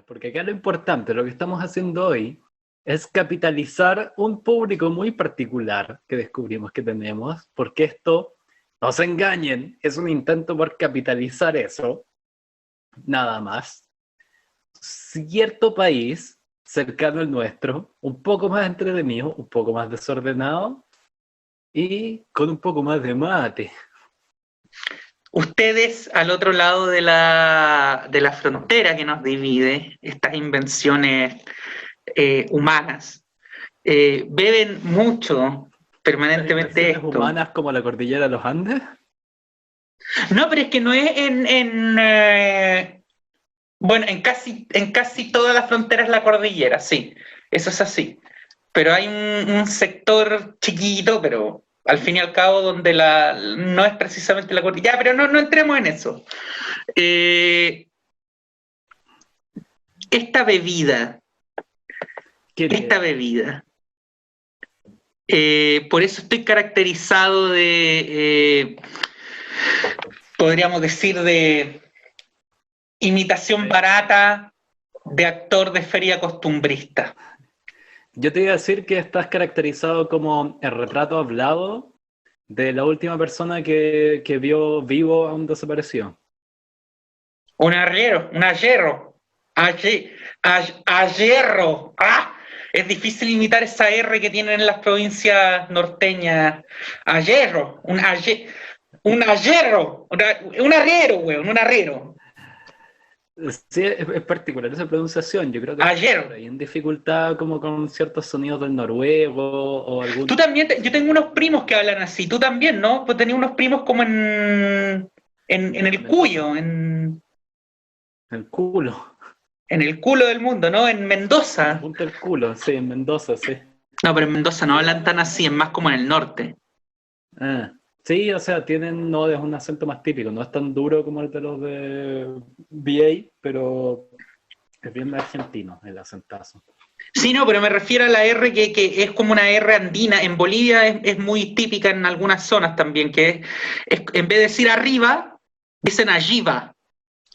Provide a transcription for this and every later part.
mira, porque acá lo importante, lo que estamos haciendo hoy, es capitalizar un público muy particular que descubrimos que tenemos, porque esto, no se engañen, es un intento por capitalizar eso, nada más. Cierto país cercano al nuestro, un poco más entretenido, un poco más desordenado y con un poco más de mate. Ustedes, al otro lado de la frontera que nos divide, estas invenciones humanas, beben mucho Las permanentemente inversiones esto. humanas como la cordillera de los Andes. No, pero es que no es bueno, en casi todas las fronteras la cordillera, sí, eso es así. Pero hay un sector chiquito, pero al fin y al cabo, donde no es precisamente la cordillera, pero no entremos en eso. Eh, esta bebida, ¿Qué esta tiene? bebida, por eso estoy caracterizado podríamos decir, de imitación Sí. barata de actor de feria costumbrista. Yo te iba a decir que estás caracterizado como el retrato hablado de la última persona que vio vivo a un desaparecido. Un arriero, un ayerro. Ayerro. ¡Ah! Es difícil imitar esa R que tienen en las provincias norteñas. Ayerro. Un ayerro. Un arriero, weón. Un arriero. Sí, es particular esa pronunciación. Yo creo que estás Ayerro. por ahí en dificultad como con ciertos sonidos del noruego o Tú algún... también, yo tengo unos primos que hablan así. Tú también, ¿no? Pues tenía unos primos como en de el Mendoza. Cuyo, El culo. en el culo del mundo, ¿no? En En la Mendoza. punta del culo, sí, en Mendoza, sí. No, pero en Mendoza no hablan tan así, es más como en el norte. Ah, sí, o sea, tienen, no, es un acento más típico, no es tan duro como el de los de VA, pero es bien argentino el acentazo. Sí, no, pero me refiero a la R que es como una R andina. En Bolivia es muy típica en algunas zonas también, en vez de decir arriba, dicen alliba,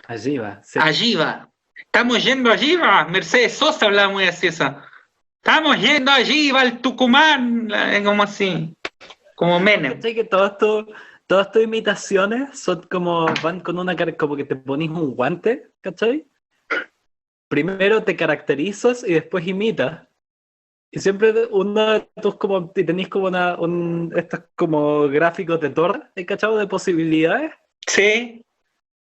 Allí va, sí. alliba. Estamos yendo alliba. Mercedes Sosa hablaba muy así esa. Estamos yendo alliba al Tucumán, como así, como ¿Vos Menem. cachai que todas estas imitaciones son como, van con una cara, como que te ponís un guante, ¿cachai? Primero te caracterizas y después imitas. Y siempre uno de tus como, y tenéis como estos como gráficos de torre, ¿cachai? De posibilidades. Sí,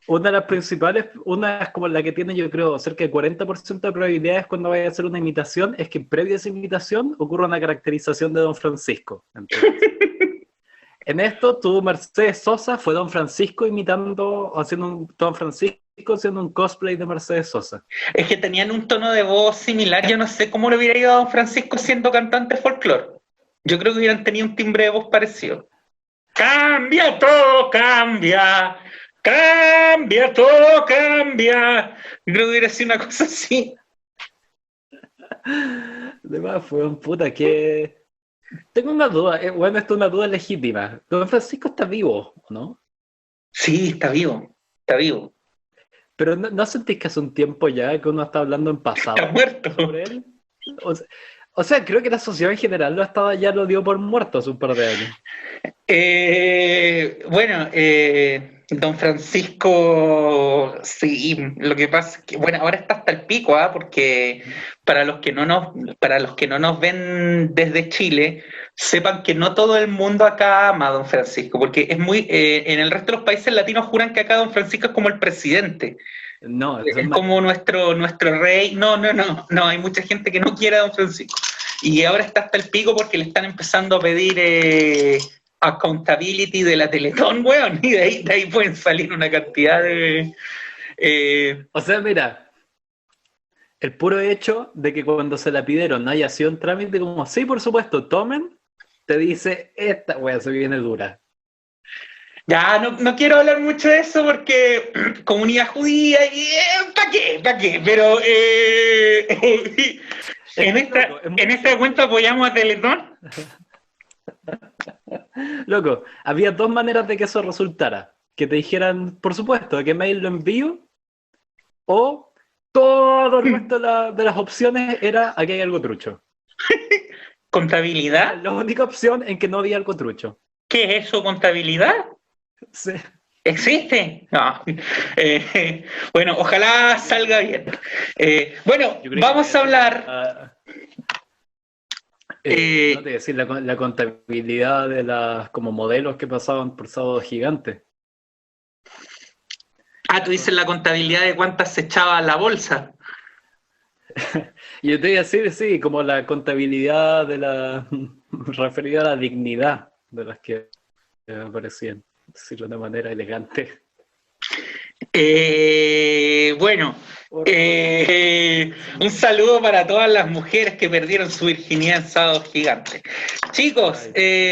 Una de las principales, una es como la que tiene yo creo cerca de 40% de probabilidades cuando vaya a hacer una imitación, es que previa a esa imitación ocurra una caracterización de Don Francisco, en tu caso. En esto, tu Mercedes Sosa fue Don Francisco imitando, haciendo un Don Francisco haciendo un cosplay de Mercedes Sosa. es que tenían un tono de voz similar. Yo no sé cómo le hubiera ido a Don Francisco siendo cantante folclore. Yo creo que hubieran tenido un timbre de voz parecido. Cambia todo, cambia. Cambia todo, cambia. Yo creo que hubiera sido una cosa así. Además, fue un puta que... Tengo una duda, bueno, esto es una duda legítima. Don Francisco está vivo, ¿no? Sí, está vivo. Está vivo. Pero ¿no sentís que hace un tiempo ya que uno está hablando en Está pasado muerto. sobre él? O sea, creo que la sociedad en general ya lo dio por muerto hace un par de años. Bueno, don Francisco, sí, lo que pasa es que, bueno, ahora está hasta el pico, ¿ah? Porque para los que no nos ven desde Chile, sepan que no todo el mundo acá ama a don Francisco, porque en el resto de los países latinos juran que acá don Francisco es como el presidente, No, eso es es como Mañalich. nuestro rey. No, hay mucha gente que no quiere a don Francisco. Y ahora está hasta el pico porque le están empezando a pedir accountability de la Teletón, weón, y de ahí pueden salir una cantidad de... O sea, mira, el puro hecho de que cuando se la pidieron no haya sido un trámite como, sí, por supuesto, tomen, te dice, esta wea se viene dura. Ya, no quiero hablar mucho de eso porque comunidad judía y... ¿Para qué? ¿Para qué? Pero Es que, loco, es en muy esta simple. cuenta apoyamos a Teletón. Loco, había dos maneras de que eso resultara. Que te dijeran, por supuesto, ¿a qué mail lo envío? O Todo el resto de las opciones era aquí hay algo trucho. ¿Contabilidad? La única opción en que no había algo trucho. ¿Qué es eso, contabilidad? Sí. ¿Existe? No. Bueno, ojalá salga bien. Bueno, Yo creo que vamos a hablar. No te voy a decir la contabilidad de las como modelos que pasaban por Sábado Gigante. Tú dices la contabilidad de cuántas se echaba a la bolsa. Yo te voy a decir, sí, como la contabilidad de la referida a la dignidad de las que aparecían, decirlo de manera elegante. Bueno, un saludo para todas las mujeres que perdieron su virginidad en Sábado Gigante. Chicos,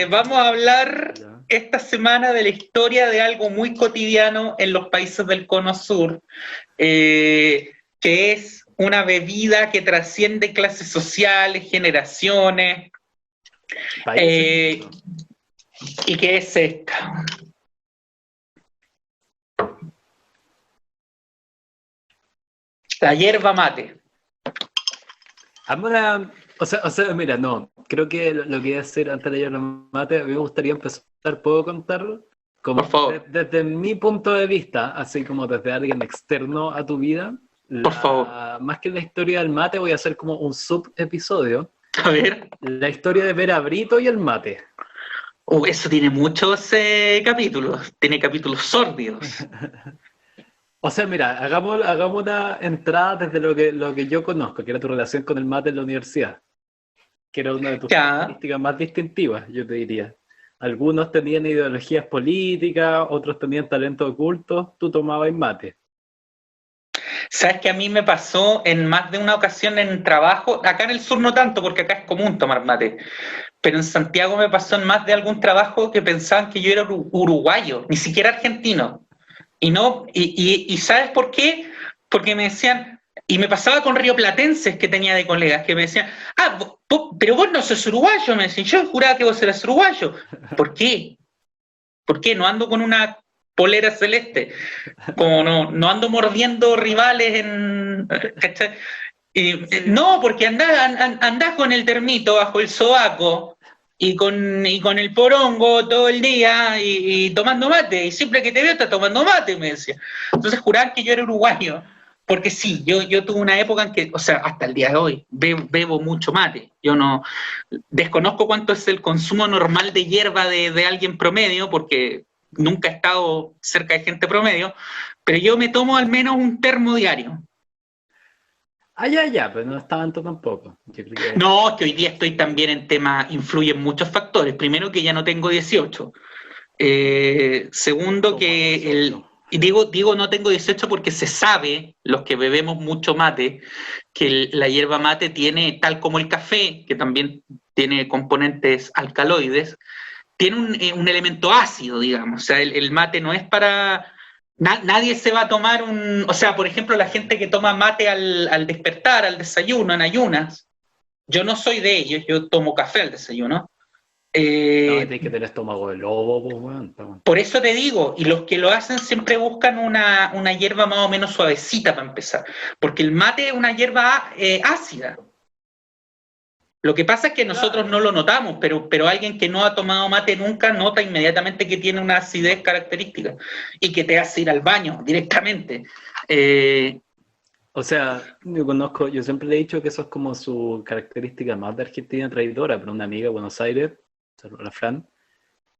vamos a hablar esta semana de la historia de algo muy cotidiano en los países del Cono Sur, que es una bebida que trasciende clases sociales, generaciones, y que es esta. La yerba mate. O sea, mira, no, creo que lo que voy a hacer antes de yerba mate, a mí me gustaría empezar, ¿puedo contarlo? Como Por favor. Desde mi punto de vista, así como desde alguien externo a tu vida, Por favor. Más que la historia del mate, voy a hacer como un sub-episodio. A ver. La historia de Vera Brito y el mate. Eso tiene muchos capítulos, tiene capítulos sórdidos. O sea, mira, hagamos una entrada desde lo que yo conozco, que era tu relación con el mate en la universidad, que era una de tus características más distintivas, yo te diría. Algunos tenían ideologías políticas, otros tenían talento oculto, tú tomabas mate. Sabes que a mí me pasó en más de una ocasión en trabajo, acá en el sur no tanto, porque acá es común tomar mate, pero en Santiago me pasó en más de algún trabajo que pensaban que yo era uruguayo, ni siquiera argentino. Y ¿sabes por qué? Porque me decían, y me pasaba con rioplatenses que tenía de colegas, que me decían, pero vos no sos uruguayo, me decían, yo juraba que vos eras uruguayo. ¿Por qué? ¿Por qué? No ando con una polera celeste, como no ando mordiendo rivales no, porque andás con el termito bajo el sobaco y con el porongo todo el día y tomando mate, y siempre que te veo estás tomando mate, me decía. Entonces juraban que yo era uruguayo, porque sí, yo tuve una época en que, o sea, hasta el día de hoy, bebo mucho mate. Yo no desconozco cuánto es el consumo normal de hierba de alguien promedio, porque nunca he estado cerca de gente promedio, pero yo me tomo al menos un termo diario. Ya, pero no es tanto tampoco. Yo creo que... No, que hoy día estoy también en temas, influyen muchos factores. Primero, que ya no tengo 18. Segundo, que digo no tengo 18 porque se sabe, los que bebemos mucho mate, que la hierba mate tiene, tal como el café, que también tiene componentes alcaloides, tiene un elemento ácido, digamos. O sea, el mate no es para... Nadie se va a tomar o sea, por ejemplo, la gente que toma mate al despertar, al desayuno, en ayunas. Yo no soy de ellos, yo tomo café al desayuno. No, tienes que tener estómago de lobo, pues, bueno. Por eso te digo, y los que lo hacen siempre buscan una hierba más o menos suavecita para empezar, porque el mate es una hierba ácida. Lo que pasa es que nosotros no lo notamos, pero alguien que no ha tomado mate nunca nota inmediatamente que tiene una acidez característica y que te hace ir al baño directamente. O sea, yo siempre le he dicho que eso es como su característica más de Argentina traidora, pero una amiga de Buenos Aires, la Fran,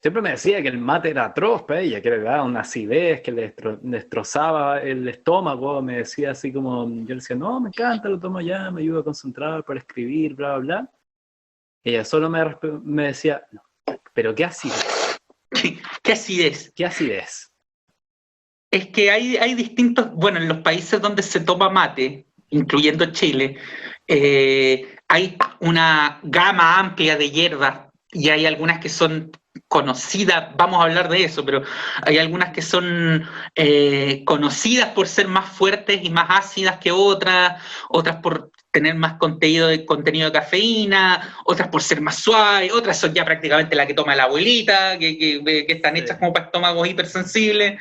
siempre me decía que el mate era atroz para ella, que le daba una acidez, que le destrozaba el estómago. Me decía así como, yo le decía, no, me encanta, lo tomo ya, me ayuda a concentrar para escribir, bla, bla, bla. Ella solo me decía, no, pero ¿qué acidez? ¿Qué acidez? ¿Qué acidez? Es que hay distintos, bueno, en los países donde se toma mate, incluyendo Chile, hay una gama amplia de hierbas y hay algunas que son conocidas, vamos a hablar de eso, pero hay algunas que son conocidas por ser más fuertes y más ácidas que otras por tener más contenido de cafeína, otras por ser más suaves, otras son ya prácticamente la que toma la abuelita, que están hechas como para estómagos hipersensibles.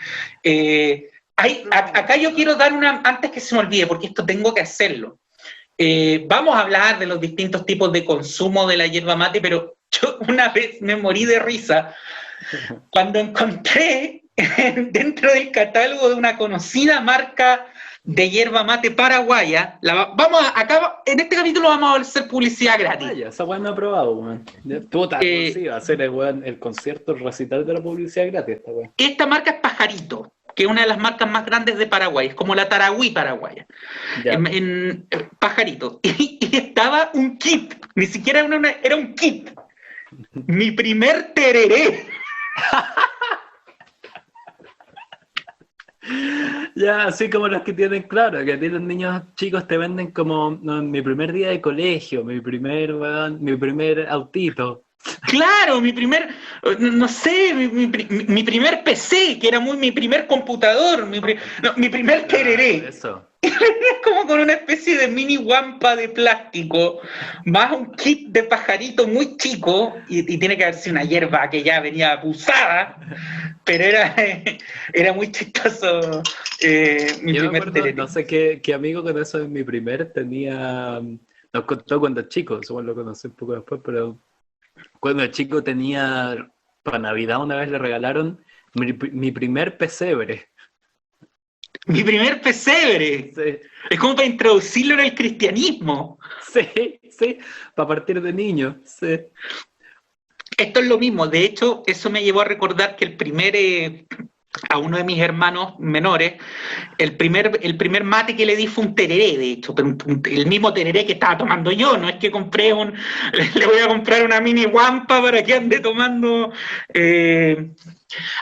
Acá yo quiero dar una, antes que se me olvide, porque esto tengo que hacerlo. Vamos a hablar de los distintos tipos de consumo de la yerba mate, pero yo una vez me morí de risa cuando encontré dentro del catálogo de una conocida marca de yerba mate paraguaya. Acá en este capítulo vamos a hacer publicidad gratis. Vaya, esa weá no he probado, weón. Puta, sí, va a ser el concierto, el recital de la publicidad gratis, esta weá. Esta marca es Pajarito, que es una de las marcas más grandes de Paraguay, es como la Taragüí paraguaya, en Pajarito. Y estaba un kit, ni siquiera era un kit. Mi primer tereré. Ya, así como los que tienen, claro, que tienen niños chicos, te venden como no, mi primer día de colegio, mi primer autito. Claro, no sé, mi primer PC, que era mi primer computador, mi primer tereré. Eso. Es como con una especie de mini guampa de plástico, más un kit de pajarito muy chico, y tiene que haber sido una hierba que ya venía abusada, pero era muy chistoso mi Yo me primer acuerdo, tereré. no sé qué amigo con eso en mi primer tenía, nos contó cuando chico, supongo lo conocí un poco después, pero cuando chico tenía, para Navidad una vez le regalaron mi primer pesebre. Mi primer pesebre. Sí. Es como para introducirlo en el cristianismo. Sí, para partir de niño, sí. Esto es lo mismo, de hecho, eso me llevó a recordar que a uno de mis hermanos menores, el primer mate que le di fue un tereré, de hecho, pero el mismo tereré que estaba tomando yo, no es que le voy a comprar una mini guampa para que ande tomando.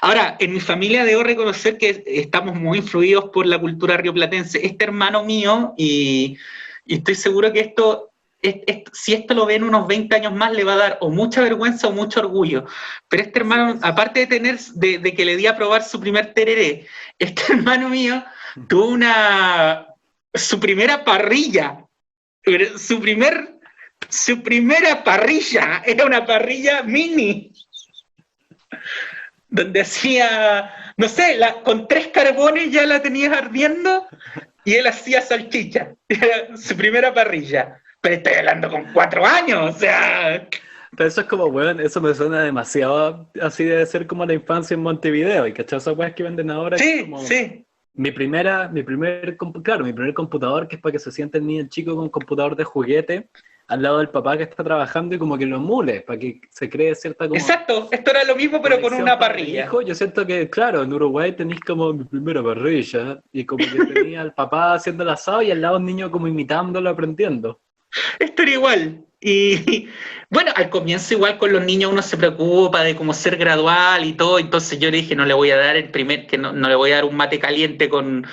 Ahora, en mi familia debo reconocer que estamos muy influidos por la cultura rioplatense. Este hermano mío, y estoy seguro que si esto lo ve en unos 20 años más, le va a dar o mucha vergüenza o mucho orgullo. Pero este hermano, aparte de que le di a probar su primer tereré, este hermano mío tuvo su primera parrilla. Su primera parrilla era una parrilla mini, donde hacía, no sé, con 3 carbones ya la tenías ardiendo y él hacía salchicha. Era su primera parrilla. Pero estoy hablando con 4 años, o sea. Pero eso es como, weón, eso me suena demasiado, así debe ser como la infancia en Montevideo, y cachai esas weas que venden ahora. Sí, como sí. Mi primer computador, que es para que se siente el niño chico con un computador de juguete al lado del papá que está trabajando y como que lo emule, para que se cree cierta como... Exacto, esto era lo mismo pero con una parrilla. Hijo, yo siento que, claro, en Uruguay tenéis como mi primera parrilla, y como que tenía al papá haciendo el asado y al lado un niño como imitándolo, aprendiendo. Esto era igual. Y bueno, al comienzo igual con los niños uno se preocupa de cómo ser gradual y todo, entonces yo le dije no le voy a dar no le voy a dar un mate caliente con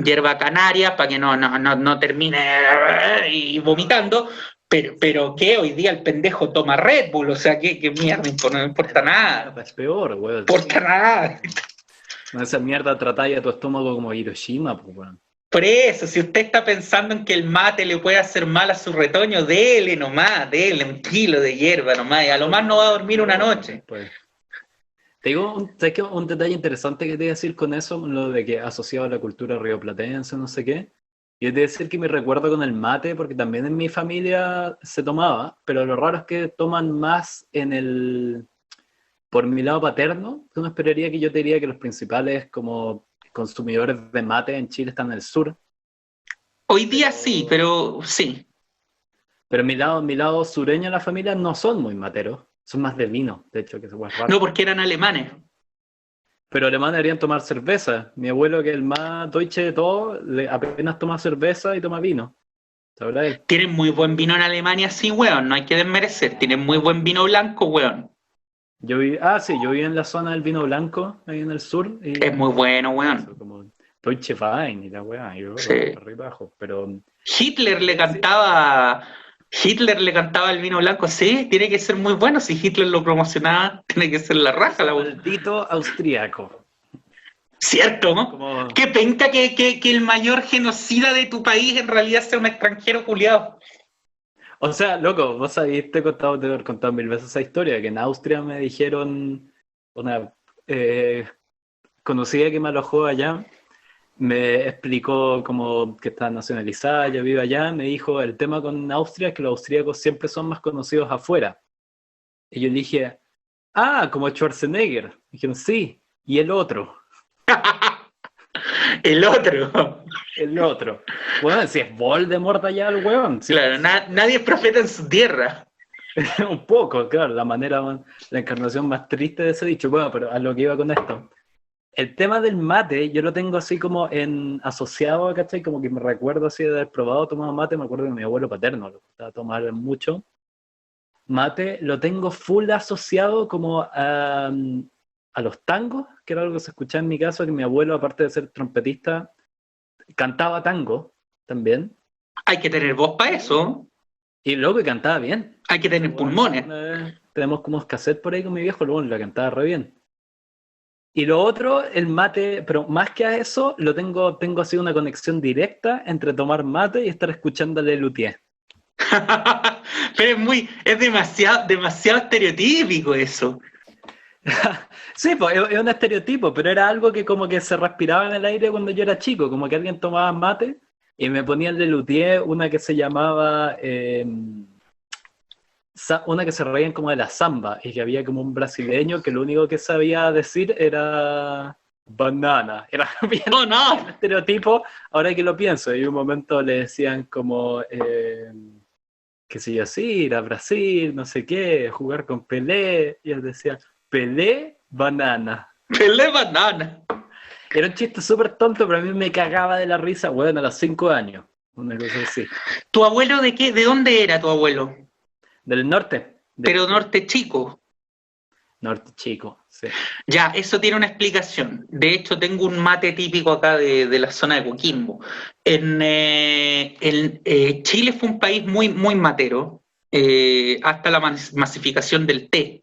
hierba canaria para que no termine y vomitando, pero que hoy día el pendejo toma Red Bull, o sea, que mierda, no importa nada. Es peor, weón. No importa nada. Esa mierda tratáis a tu estómago como Hiroshima, pues, weón. Por eso, si usted está pensando en que el mate le puede hacer mal a su retoño, dele nomás, dele 1 kilo de hierba nomás, y a lo más no va a dormir una noche. Pues. Te digo, ¿sabes qué? Un detalle interesante que te voy a decir con eso, lo de que asociado a la cultura rioplatense, no sé qué, y es decir que me recuerdo con el mate, porque también en mi familia se tomaba, pero lo raro es que toman más por mi lado paterno. Uno esperaría que yo te diría que los principales como consumidores de mate en Chile están en el sur. Hoy día sí, pero sí. Pero mi lado sureño de la familia no son muy materos, son más de vino, de hecho, que se puede raro. No, porque eran alemanes. Pero alemanes deberían tomar cerveza. Mi abuelo, que es el más deutsche de todos, apenas toma cerveza y toma vino. ¿Sabes? Tienen muy buen vino en Alemania, sí, weón, no hay que desmerecer. Tienen muy buen vino blanco, weón. Yo viví en la zona del vino blanco, ahí en el sur. Y es muy bueno, weón. Eso, como Deutsche Wein y la weá, yo sí. arriba abajo, pero... Hitler le cantaba el vino blanco, sí, tiene que ser muy bueno. Si Hitler lo promocionaba, tiene que ser la raja. La maldito austriaco. ¿Cierto? ¿No? Qué penca que el mayor genocida de tu país en realidad sea un extranjero culiado. O sea, loco, vos sabés, te he contado 1000 veces esa historia, que en Austria me dijeron, una conocida que me alojó allá, me explicó como que está nacionalizada, yo vivo allá, me dijo, el tema con Austria es que los austríacos siempre son más conocidos afuera. Y yo le dije, como Schwarzenegger. Dijeron, sí, y el otro. El otro. El otro. Bueno, si es Voldemort allá el huevón. Sí. Claro, nadie es profeta en su tierra. Un poco, claro, la encarnación más triste de ese dicho. Bueno, pero a lo que iba con esto. El tema del mate, yo lo tengo así como asociado, ¿cachai? Como que me recuerdo así de haber probado tomar mate, me acuerdo de mi abuelo paterno, lo gustaba tomar mucho. Mate lo tengo full asociado como a los tangos, que era algo que se escuchaba en mi caso, que mi abuelo, aparte de ser trompetista, cantaba tango también. Hay que tener voz para eso. Y luego que cantaba bien. Hay que tener pulmones. Tenemos como un cassette por ahí con mi viejo, luego la cantaba re bien. Y lo otro, el mate, pero más que a eso, tengo así una conexión directa entre tomar mate y estar escuchándole Luthier. Pero es demasiado estereotípico eso. Sí, pues es un estereotipo, pero era algo que como que se respiraba en el aire cuando yo era chico, como que alguien tomaba mate y me ponían de Luthier una que se llamaba, una que se reían como de la samba, y que había como un brasileño que lo único que sabía decir era banana. Era bien ¡Oh, no! un estereotipo, ahora que lo pienso, y un momento le decían como, qué sé yo, sí, ir a Brasil, no sé qué, jugar con Pelé, y él decía, Pelé, banana. Pelé banana. Era un chiste súper tonto, pero a mí me cagaba de la risa, bueno, a los 5 años, una cosa así. ¿Tu abuelo de qué? ¿De dónde era tu abuelo? Del norte. Pero norte chico. Norte chico, sí. Ya, eso tiene una explicación. De hecho, tengo un mate típico acá de la zona de Coquimbo. Chile fue un país muy, muy matero, hasta la masificación del té.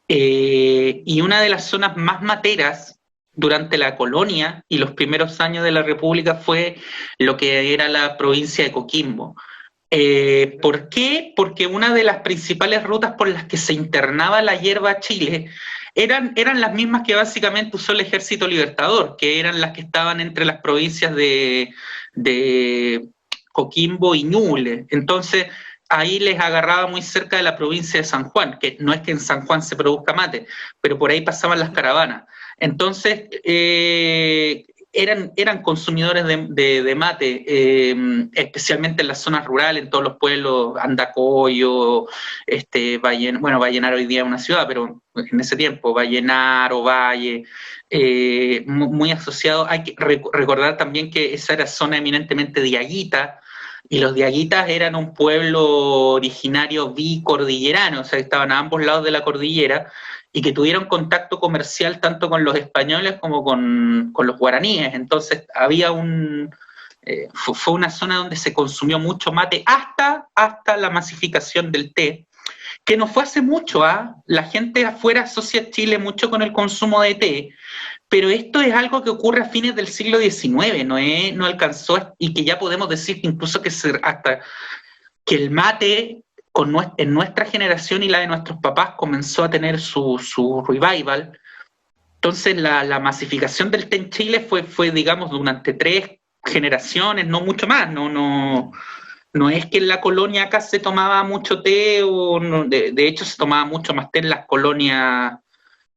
Y una de las zonas más materas durante la colonia y los primeros años de la República fue lo que era la provincia de Coquimbo. ¿Por qué? Porque una de las principales rutas por las que se internaba la hierba a Chile eran las mismas que básicamente usó el Ejército Libertador, que eran las que estaban entre las provincias de Coquimbo y Ñuble. Entonces, ahí les agarraba muy cerca de la provincia de San Juan, que no es que en San Juan se produzca mate, pero por ahí pasaban las caravanas. Entonces, eran consumidores de mate, especialmente en las zonas rurales, en todos los pueblos, Andacoyo, Vallenar hoy día es una ciudad, pero en ese tiempo, Vallenar, Ovalle, muy asociado. Hay que recordar también que esa era zona eminentemente diaguita, y los diaguitas eran un pueblo originario bicordillerano, o sea, estaban a ambos lados de la cordillera, y que tuvieron contacto comercial tanto con los españoles como con los guaraníes. Entonces fue una zona donde se consumió mucho mate hasta la masificación del té, que no fue hace mucho. La gente afuera asocia Chile mucho con el consumo de té, pero esto es algo que ocurre a fines del siglo XIX, no alcanzó, y que ya podemos decir incluso hasta que el mate en nuestra generación y la de nuestros papás comenzó a tener su revival. Entonces la masificación del té en Chile fue digamos, durante 3 generaciones, no mucho más. No es que en la colonia acá se tomaba mucho té, de hecho se tomaba mucho más té en las colonias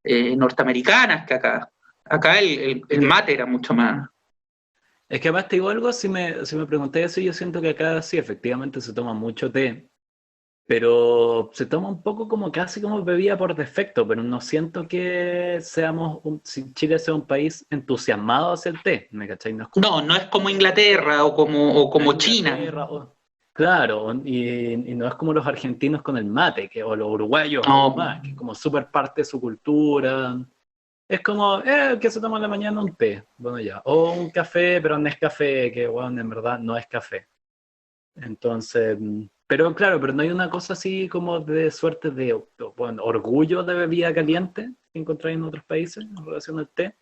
norteamericanas que acá. Acá el mate era mucho más. Es que además te digo algo, si me pregunté eso, yo siento que acá sí, efectivamente se toma mucho té, pero se toma un poco como casi como bebida por defecto, pero no siento que si Chile sea un país entusiasmado hacia el té, ¿me cachai? No es como Inglaterra o como China. Claro, y no es como los argentinos con el mate, o los uruguayos, No. más, que es como súper parte de su cultura. Es como, que se toma en la mañana un té, bueno ya, o un café, pero no es café, que bueno, en verdad no es café. Entonces, pero claro, pero no hay una cosa así como de suerte de, bueno, orgullo de bebida caliente que encontráis en otros países en relación al té.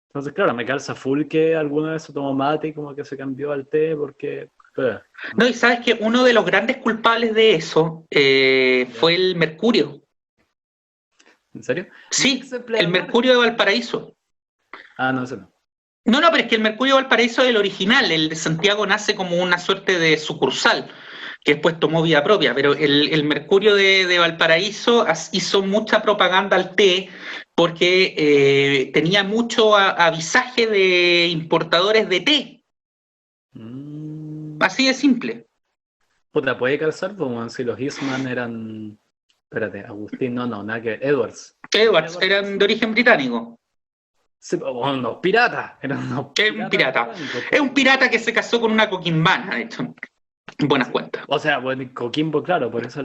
Entonces, claro, me calza full que alguna vez se tomó mate y como que se cambió al té porque... No, y sabes que uno de los grandes culpables de eso fue el mercurio. ¿En serio? Sí, el mercurio de Valparaíso. No, ese no. No, no, pero es que el Mercurio Valparaíso es el original, el de Santiago nace como una suerte de sucursal, que después tomó vida propia, pero el Mercurio de Valparaíso hizo mucha propaganda al té porque tenía mucho avisaje de importadores de té, así de simple. Puta, puede calzar, como si los Eastman eran. Espérate, Agustín, no, nada que ver. Edwards. Edwards eran de origen británico. Sí, unos piratas. Eran unos Es un piratas pirata. blancos. Es un pirata que se casó con una coquimbana, de hecho. Buenas cuentas. O sea, bueno, Coquimbo, claro, por eso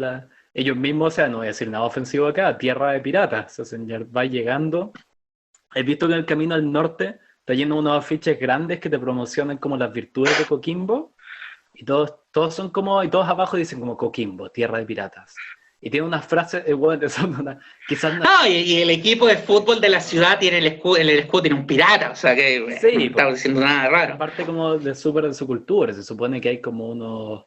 ellos mismos, o sea, no voy a decir nada ofensivo acá, tierra de piratas. O sea, ya va llegando. He visto que en el camino al norte está lleno de unos afiches grandes que te promocionan como las virtudes de Coquimbo. Y todos son como, y todos abajo dicen como Coquimbo, tierra de piratas. Y tiene unas frases, bueno, quizás no. No, y el equipo de fútbol de la ciudad tiene el escudo tiene un pirata, o sea que Sí, no estamos diciendo nada raro. parte como de súper de su cultura. Se supone que hay como unos,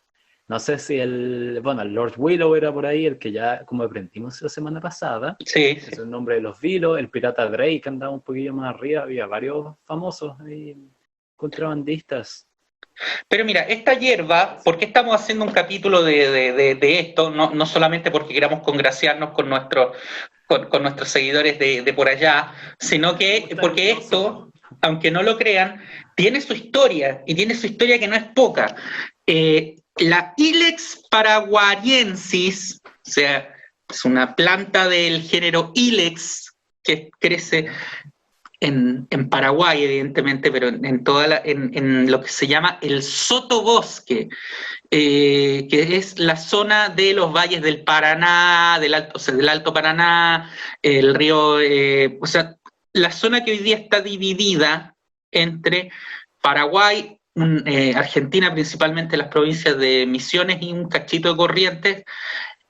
no sé si el Lord Willow era por ahí, el que ya como aprendimos la semana pasada. Sí, Es el nombre de los Vilos, el pirata Drake andaba un poquillo más arriba, había varios famosos ahí, contrabandistas. pero mira, esta hierba, ¿por qué estamos haciendo un capítulo de esto? No solamente porque queramos congraciarnos con nuestros seguidores de por allá, sino que porque esto, aunque no lo crean, tiene su historia, y tiene su historia que no es poca. La Ilex paraguariensis, o sea, es una planta del género Ilex que crece en Paraguay, evidentemente, pero en lo que se llama el sotobosque, que es la zona de los valles del Paraná, o sea, del Alto Paraná, el río, o sea, la zona que hoy día está dividida entre Paraguay, Argentina, principalmente las provincias de Misiones y un cachito de Corrientes,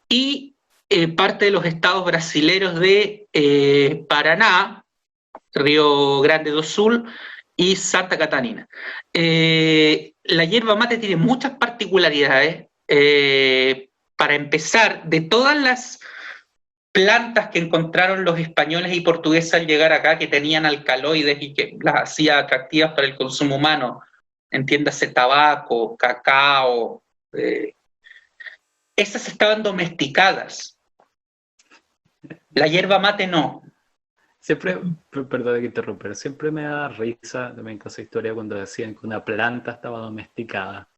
y parte de los estados brasileros de Paraná, Río Grande do Sul y Santa Catarina. La hierba mate tiene muchas particularidades. Para empezar, de todas las plantas que encontraron los españoles y portugueses al llegar acá, que tenían alcaloides y que las hacía atractivas para el consumo humano, entiéndase tabaco, cacao, esas estaban domesticadas. La hierba mate no. Siempre, perdón que interrumpir, siempre me da risa también con esa historia cuando decían que una planta estaba domesticada.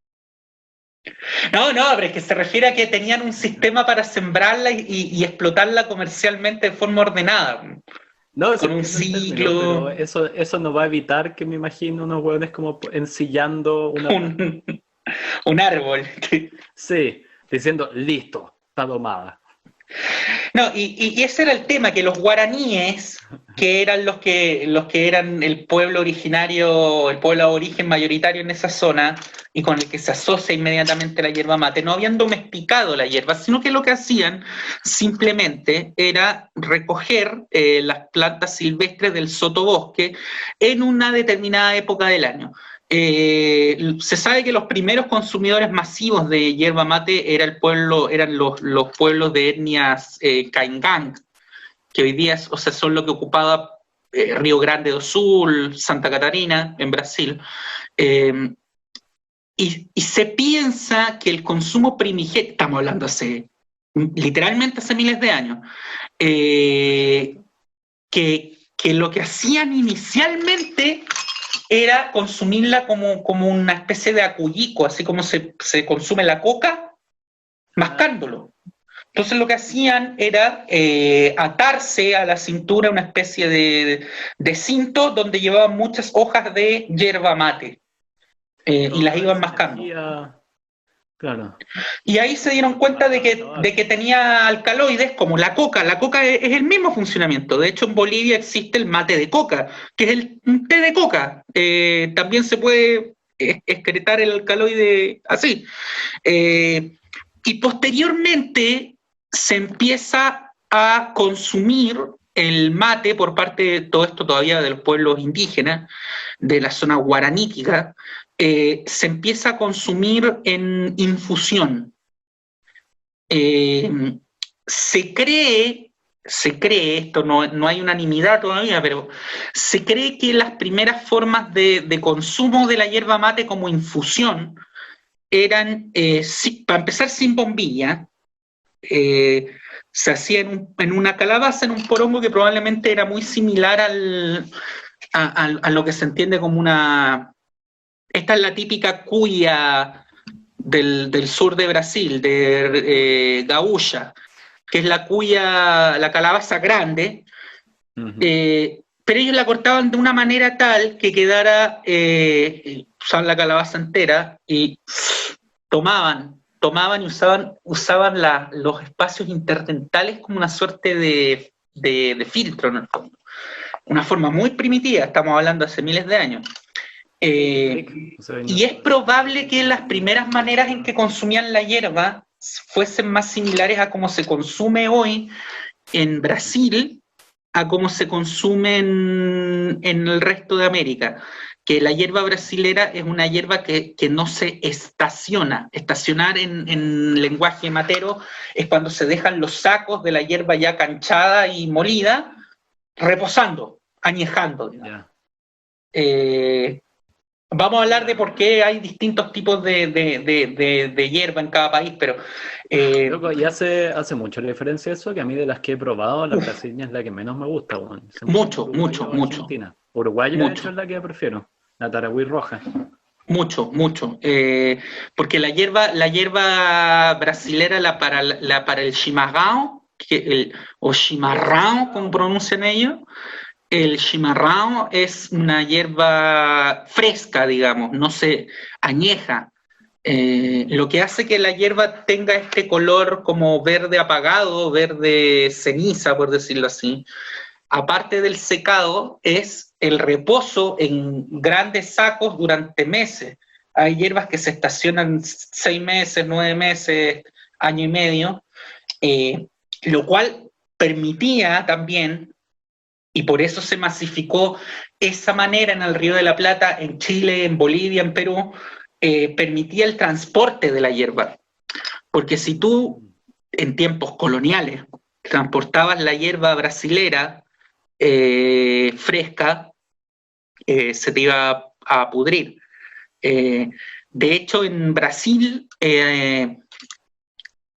No, pero es que se refiere a que tenían un sistema para sembrarla y explotarla comercialmente de forma ordenada, No, sí con un entiendo el término, pero ciclo, eso no va a evitar que me imagino unos hueones como ensillando una planta. un, un árbol. Sí, diciendo, listo, está domada. No, y ese era el tema, que los guaraníes, que eran los que eran el pueblo originario, el pueblo aborigen mayoritario en esa zona, y con el que se asocia inmediatamente la hierba mate, no habían domesticado la hierba, sino que lo que hacían simplemente era recoger las plantas silvestres del sotobosque en una determinada época del año. Se sabe que los primeros consumidores masivos de yerba mate eran los pueblos de etnias Caingang, que hoy día son lo que ocupaba Río Grande do Sul, Santa Catarina, en Brasil. Y se piensa que el consumo primigenio, estamos hablando literalmente hace miles de años, que lo que hacían inicialmente era consumirla como una especie de acullico, así como se consume la coca, mascándolo. Entonces lo que hacían era atarse a la cintura una especie de cinto donde llevaban muchas hojas de yerba mate y las iban mascando. Claro. Y ahí se dieron cuenta de que tenía alcaloides como la coca. La coca es el mismo funcionamiento. De hecho, en Bolivia existe el mate de coca, que es un té de coca. También se puede excretar el alcaloide así. Y posteriormente se empieza a consumir el mate por parte de todo esto todavía de los pueblos indígenas, de la zona guaranítica, se empieza a consumir en infusión. Se cree se cree, esto no hay unanimidad todavía, pero se cree que las primeras formas de consumo de la hierba mate como infusión eran, para empezar, sin bombilla. Se hacía en una calabaza, en un porongo que probablemente era muy similar a lo que se entiende como una... Esta es la típica cuya del sur de Brasil, de Gaúcha, que es la cuya, la calabaza grande, pero ellos la cortaban de una manera tal que quedara, usaban la calabaza entera y tomaban y usaban los espacios interdentales como una suerte de filtro, en el fondo. Una forma muy primitiva, estamos hablando hace miles de años. Y es probable que las primeras maneras en que consumían la hierba fuesen más similares a cómo se consume hoy en Brasil, a cómo se consume en el resto de América. Que la hierba brasilera es una hierba que no se estaciona. Estacionar en lenguaje matero es cuando se dejan los sacos de la hierba ya canchada y molida, reposando, añejando. Vamos a hablar de por qué hay distintos tipos de hierba en cada país, pero... Loco, y hace mucho la diferencia eso, que a mí de las que he probado, la brasileña es la que menos me gusta. Bueno. Mucho. Uruguayo, de hecho, es la que prefiero, la taragüí roja. Mucho. Porque la hierba brasilera, para el chimarrão, o chimarrão, como pronuncian ellos, el chimarrão es una hierba fresca, digamos, no se añeja. Lo que hace que la hierba tenga este color como verde apagado, verde ceniza, por decirlo así, aparte del secado, es el reposo en grandes sacos durante meses. Hay hierbas que se estacionan 6 meses, 9 meses, año y medio, lo cual permitía también, y por eso se masificó esa manera en el Río de la Plata, en Chile, en Bolivia, en Perú, permitía el transporte de la hierba. Porque si tú, en tiempos coloniales, transportabas la hierba brasilera fresca, se te iba a pudrir. De hecho, en Brasil,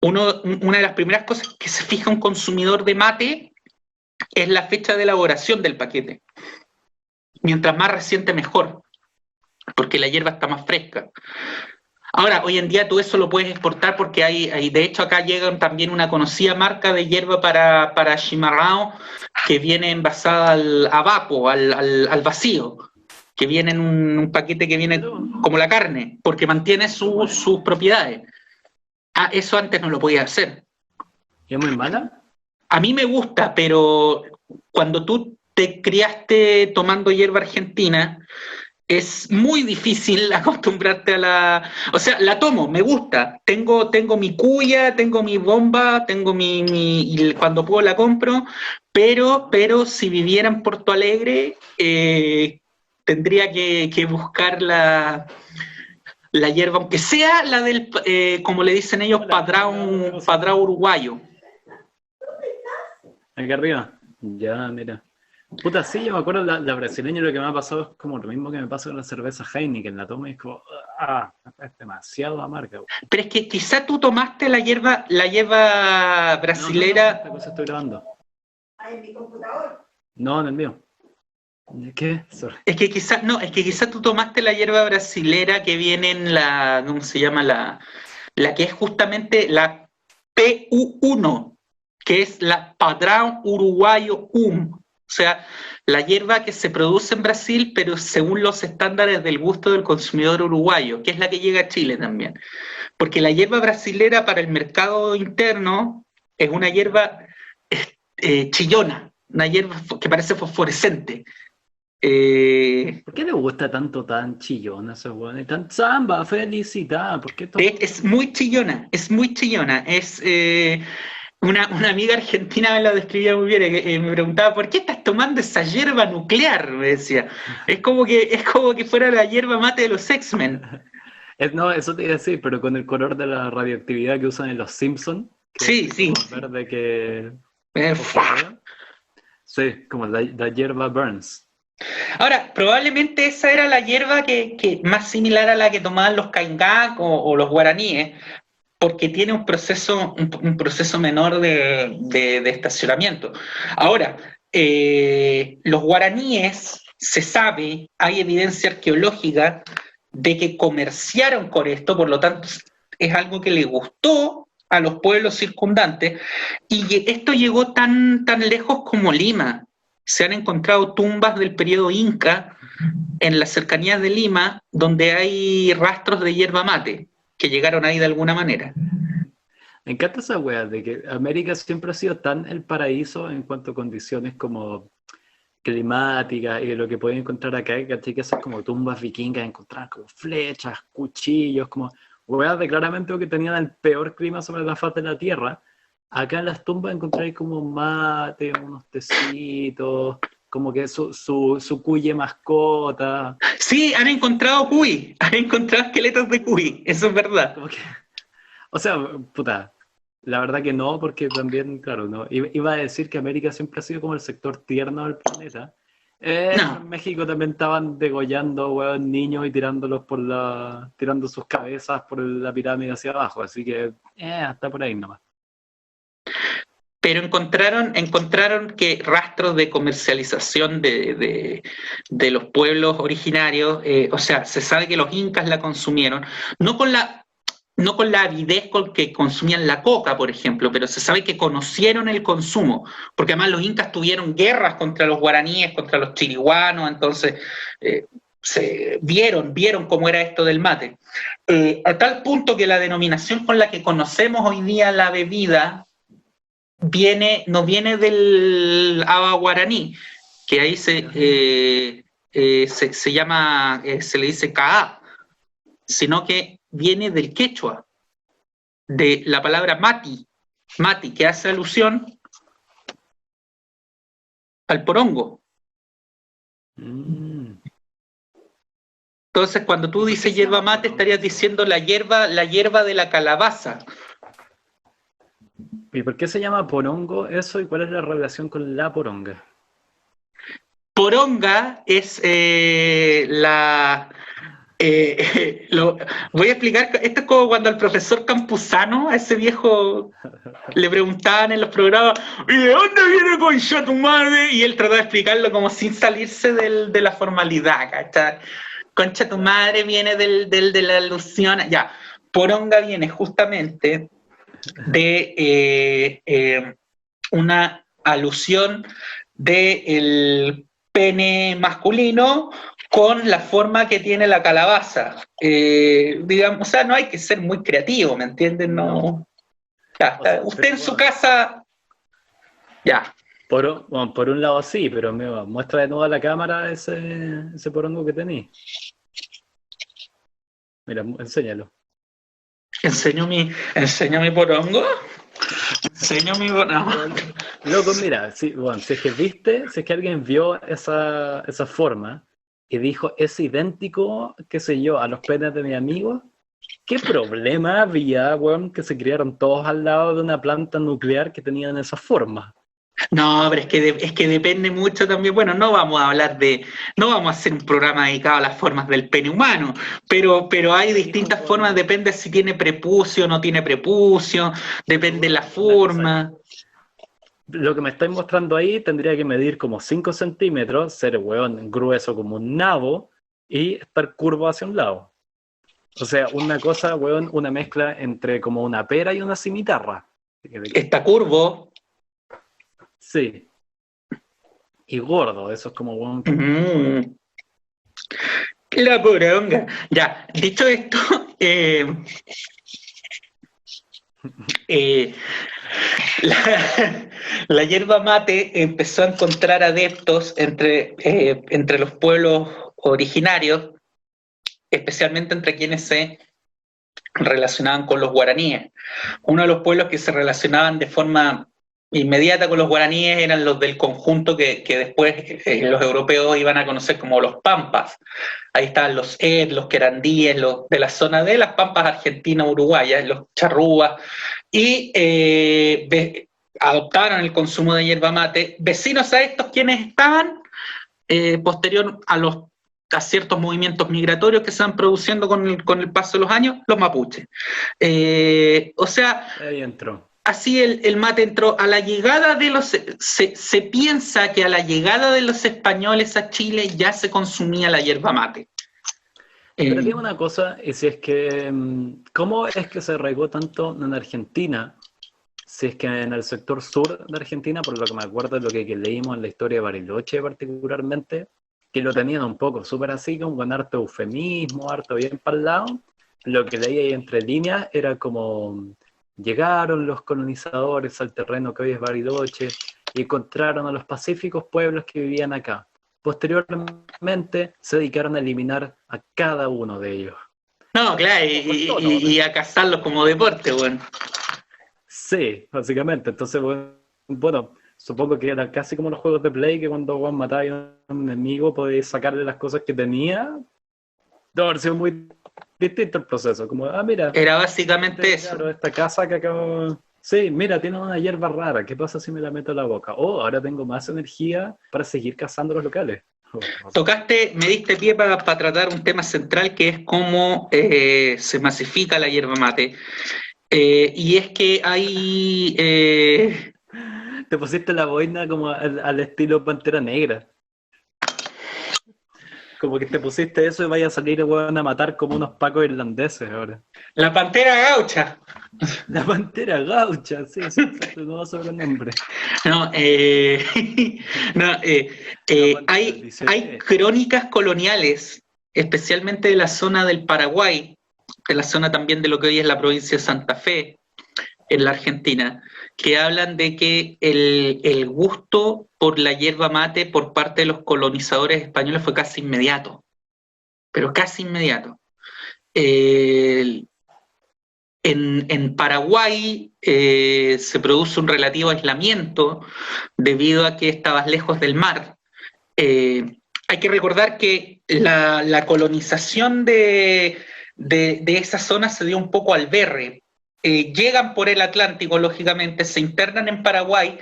una de las primeras cosas que se fija un consumidor de mate es la fecha de elaboración del paquete. Mientras más reciente, mejor, porque la hierba está más fresca. Ahora, hoy en día tú eso lo puedes exportar porque hay de hecho acá llega también una conocida marca de hierba para chimarrão que viene envasada a vapo, al vacío, que viene en un paquete que viene como la carne, porque mantiene sus propiedades. Eso antes no lo podía hacer. ¿Y es muy mala? A mí me gusta, pero cuando tú te criaste tomando hierba argentina, es muy difícil acostumbrarte a la... O sea, la tomo, me gusta. Tengo mi cuya, tengo mi bomba, tengo y cuando puedo la compro, pero si viviera en Porto Alegre, tendría que buscar la hierba, aunque sea la del, como le dicen ellos, padrão uruguayo. Aquí arriba. Ya, mira. Puta, sí, yo me acuerdo, la brasileña lo que me ha pasado es como lo mismo que me pasa con la cerveza Heineken, la tomo y es como, es demasiado amarga. Pero es que quizá tú tomaste la hierba brasilera... No, esta cosa estoy grabando. ¿En mi computador? No, en el mío. ¿Qué? Sorry. Es que quizá tú tomaste la hierba brasilera que viene en la, ¿cómo se llama? La que es justamente la PU1, que es la Padrão Uruguayo O sea, la hierba que se produce en Brasil, pero según los estándares del gusto del consumidor uruguayo, que es la que llega a Chile también. Porque la hierba brasilera para el mercado interno es una hierba chillona, una hierba que parece fosforescente. ¿Por qué le gusta tanto tan chillona ese weón? Y tan samba, felicidad. ¿Por qué es muy chillona, es muy chillona. Es... Una amiga argentina me la describía muy bien, me preguntaba, ¿por qué estás tomando esa hierba nuclear? Me decía. Es como que fuera la hierba mate de los X-Men. No, eso te iba a decir, pero con el color de la radioactividad que usan en los Simpsons. Sí. Verde que ¡Fua! Sí, como la hierba Burns. Ahora, probablemente esa era la hierba que más similar a la que tomaban los caingák o los guaraníes, porque tiene un proceso menor de estacionamiento. Ahora, los guaraníes, se sabe, hay evidencia arqueológica de que comerciaron con esto, por lo tanto es algo que le gustó a los pueblos circundantes, y esto llegó tan lejos como Lima. Se han encontrado tumbas del periodo Inca en las cercanías de Lima, donde hay rastros de hierba mate, que llegaron ahí de alguna manera. Me encanta esa wea de que América siempre ha sido tan el paraíso en cuanto a condiciones como climáticas y lo que pueden encontrar acá, ¿cachai? Que esas como tumbas vikingas encontraban como flechas, cuchillos, como weas de claramente que tenían el peor clima sobre la faz de la Tierra. Acá en las tumbas encontráis como mate, unos tecitos, como que su cuye mascota. Sí, han encontrado cuy, han encontrado esqueletos de cuy, eso es verdad. Como que, o sea, puta, la verdad que no, porque también, claro, no. Iba a decir que América siempre ha sido como el sector tierno del planeta. No. En México también estaban degollando, weón, niños y tirándolos tirando sus cabezas por la pirámide hacia abajo, así que, hasta por ahí nomás. Pero encontraron que rastros de comercialización de los pueblos originarios, o sea, se sabe que los incas la consumieron, no con la avidez con que consumían la coca, por ejemplo, pero se sabe que conocieron el consumo, porque además los incas tuvieron guerras contra los guaraníes, contra los chiriguanos, entonces se vieron cómo era esto del mate. A tal punto que la denominación con la que conocemos hoy día la bebida no viene del agua guaraní, que ahí se llama, se le dice caá, sino que viene del quechua, de la palabra mati, que hace alusión al porongo. Entonces, cuando tú dices hierba mate, estarías diciendo la hierba de la calabaza. ¿Y por qué se llama porongo eso y cuál es la relación con la poronga? Poronga es voy a explicar, esto es como cuando al profesor Campuzano, a ese viejo, le preguntaban en los programas, ¿y de dónde viene concha tu madre? Y él trataba de explicarlo como sin salirse de la formalidad, ¿cachai? Concha tu madre viene de la alusión, ya, poronga viene justamente de una alusión del pene masculino con la forma que tiene la calabaza. Digamos, o sea, no hay que ser muy creativo, ¿me entienden? No. Ya, o sea, usted en su casa, ya. Bueno, por un lado sí, pero muestra de nuevo a la cámara ese porongo que tenéis. Mira, enséñalo. ¿Enseño mi porongo? ¿Enseño mi porongo? Loco, mira, si es que alguien vio esa forma y dijo, es idéntico, qué sé yo, a los penes de mi amigo, ¿qué problema había, weón, que se criaron todos al lado de una planta nuclear que tenían esa forma? No, pero es que depende mucho también. Bueno, no vamos a hacer un programa dedicado a las formas del pene humano, pero hay distintas formas, depende si tiene prepucio o no tiene prepucio, depende de la forma. Lo que me estáis mostrando ahí tendría que medir como 5 centímetros, ser weón grueso como un nabo y estar curvo hacia un lado. O sea, una cosa, weón, una mezcla entre como una pera y una cimitarra. Está curvo. Sí. Y gordo, eso es como weón. La poronga. Ya, dicho esto, la hierba mate empezó a encontrar adeptos entre los pueblos originarios, especialmente entre quienes se relacionaban con los guaraníes. Uno de los pueblos que se relacionaban de forma inmediata con los guaraníes eran los del conjunto que después los europeos iban a conocer como los pampas. Ahí estaban los los querandíes, los de la zona de las pampas argentinas, uruguayas, los charrúas, y adoptaron el consumo de yerba mate. Vecinos a estos quienes estaban, posterior a ciertos movimientos migratorios que se van produciendo con el paso de los años, los mapuches. O sea, Ahí entró. así el mate entró. A la llegada de los... Se piensa que a la llegada de los españoles a Chile ya se consumía la yerba mate. Pero dime una cosa, y si es que, ¿cómo es que se arraigó tanto en Argentina? Si es que en el sector sur de Argentina, por lo que me acuerdo de lo que leímos en la historia de Bariloche particularmente, que lo tenían un poco súper así, como con harto eufemismo, harto bien para el lado. Lo que leí ahí entre líneas era como llegaron los colonizadores al terreno que hoy es Bariloche y encontraron a los pacíficos pueblos que vivían acá. Posteriormente se dedicaron a eliminar a cada uno de ellos. No, claro, y a cazarlos como deporte, bueno. Sí, básicamente. Entonces, bueno, supongo que era casi como los juegos de Play, que cuando Juan mataba a un enemigo podías sacarle las cosas que tenía. Debe haber sido muy distinto el proceso. Como, mira, era básicamente eso. Claro, esta casa que acabo... Sí, mira, tiene una hierba rara. ¿Qué pasa si me la meto a la boca? Oh, ahora tengo más energía para seguir cazando los locales. Me diste pie para tratar un tema central que es cómo se masifica la yerba mate. Y es que hay... Te pusiste la boina como al estilo Pantera Negra. Como que te pusiste eso y vaya a salir a matar como unos pacos irlandeses ahora. La Pantera Gaucha. La Pantera Gaucha, sí, es un nuevo sobrenombre. No, hay crónicas coloniales, especialmente de la zona del Paraguay, de la zona también de lo que hoy es la provincia de Santa Fe, en la Argentina, que hablan de que el gusto por la yerba mate por parte de los colonizadores españoles fue casi inmediato, pero casi inmediato. En Paraguay se produce un relativo aislamiento debido a que estabas lejos del mar. Hay que recordar que la colonización de esa zona se dio un poco al berre. Llegan por el Atlántico, lógicamente, se internan en Paraguay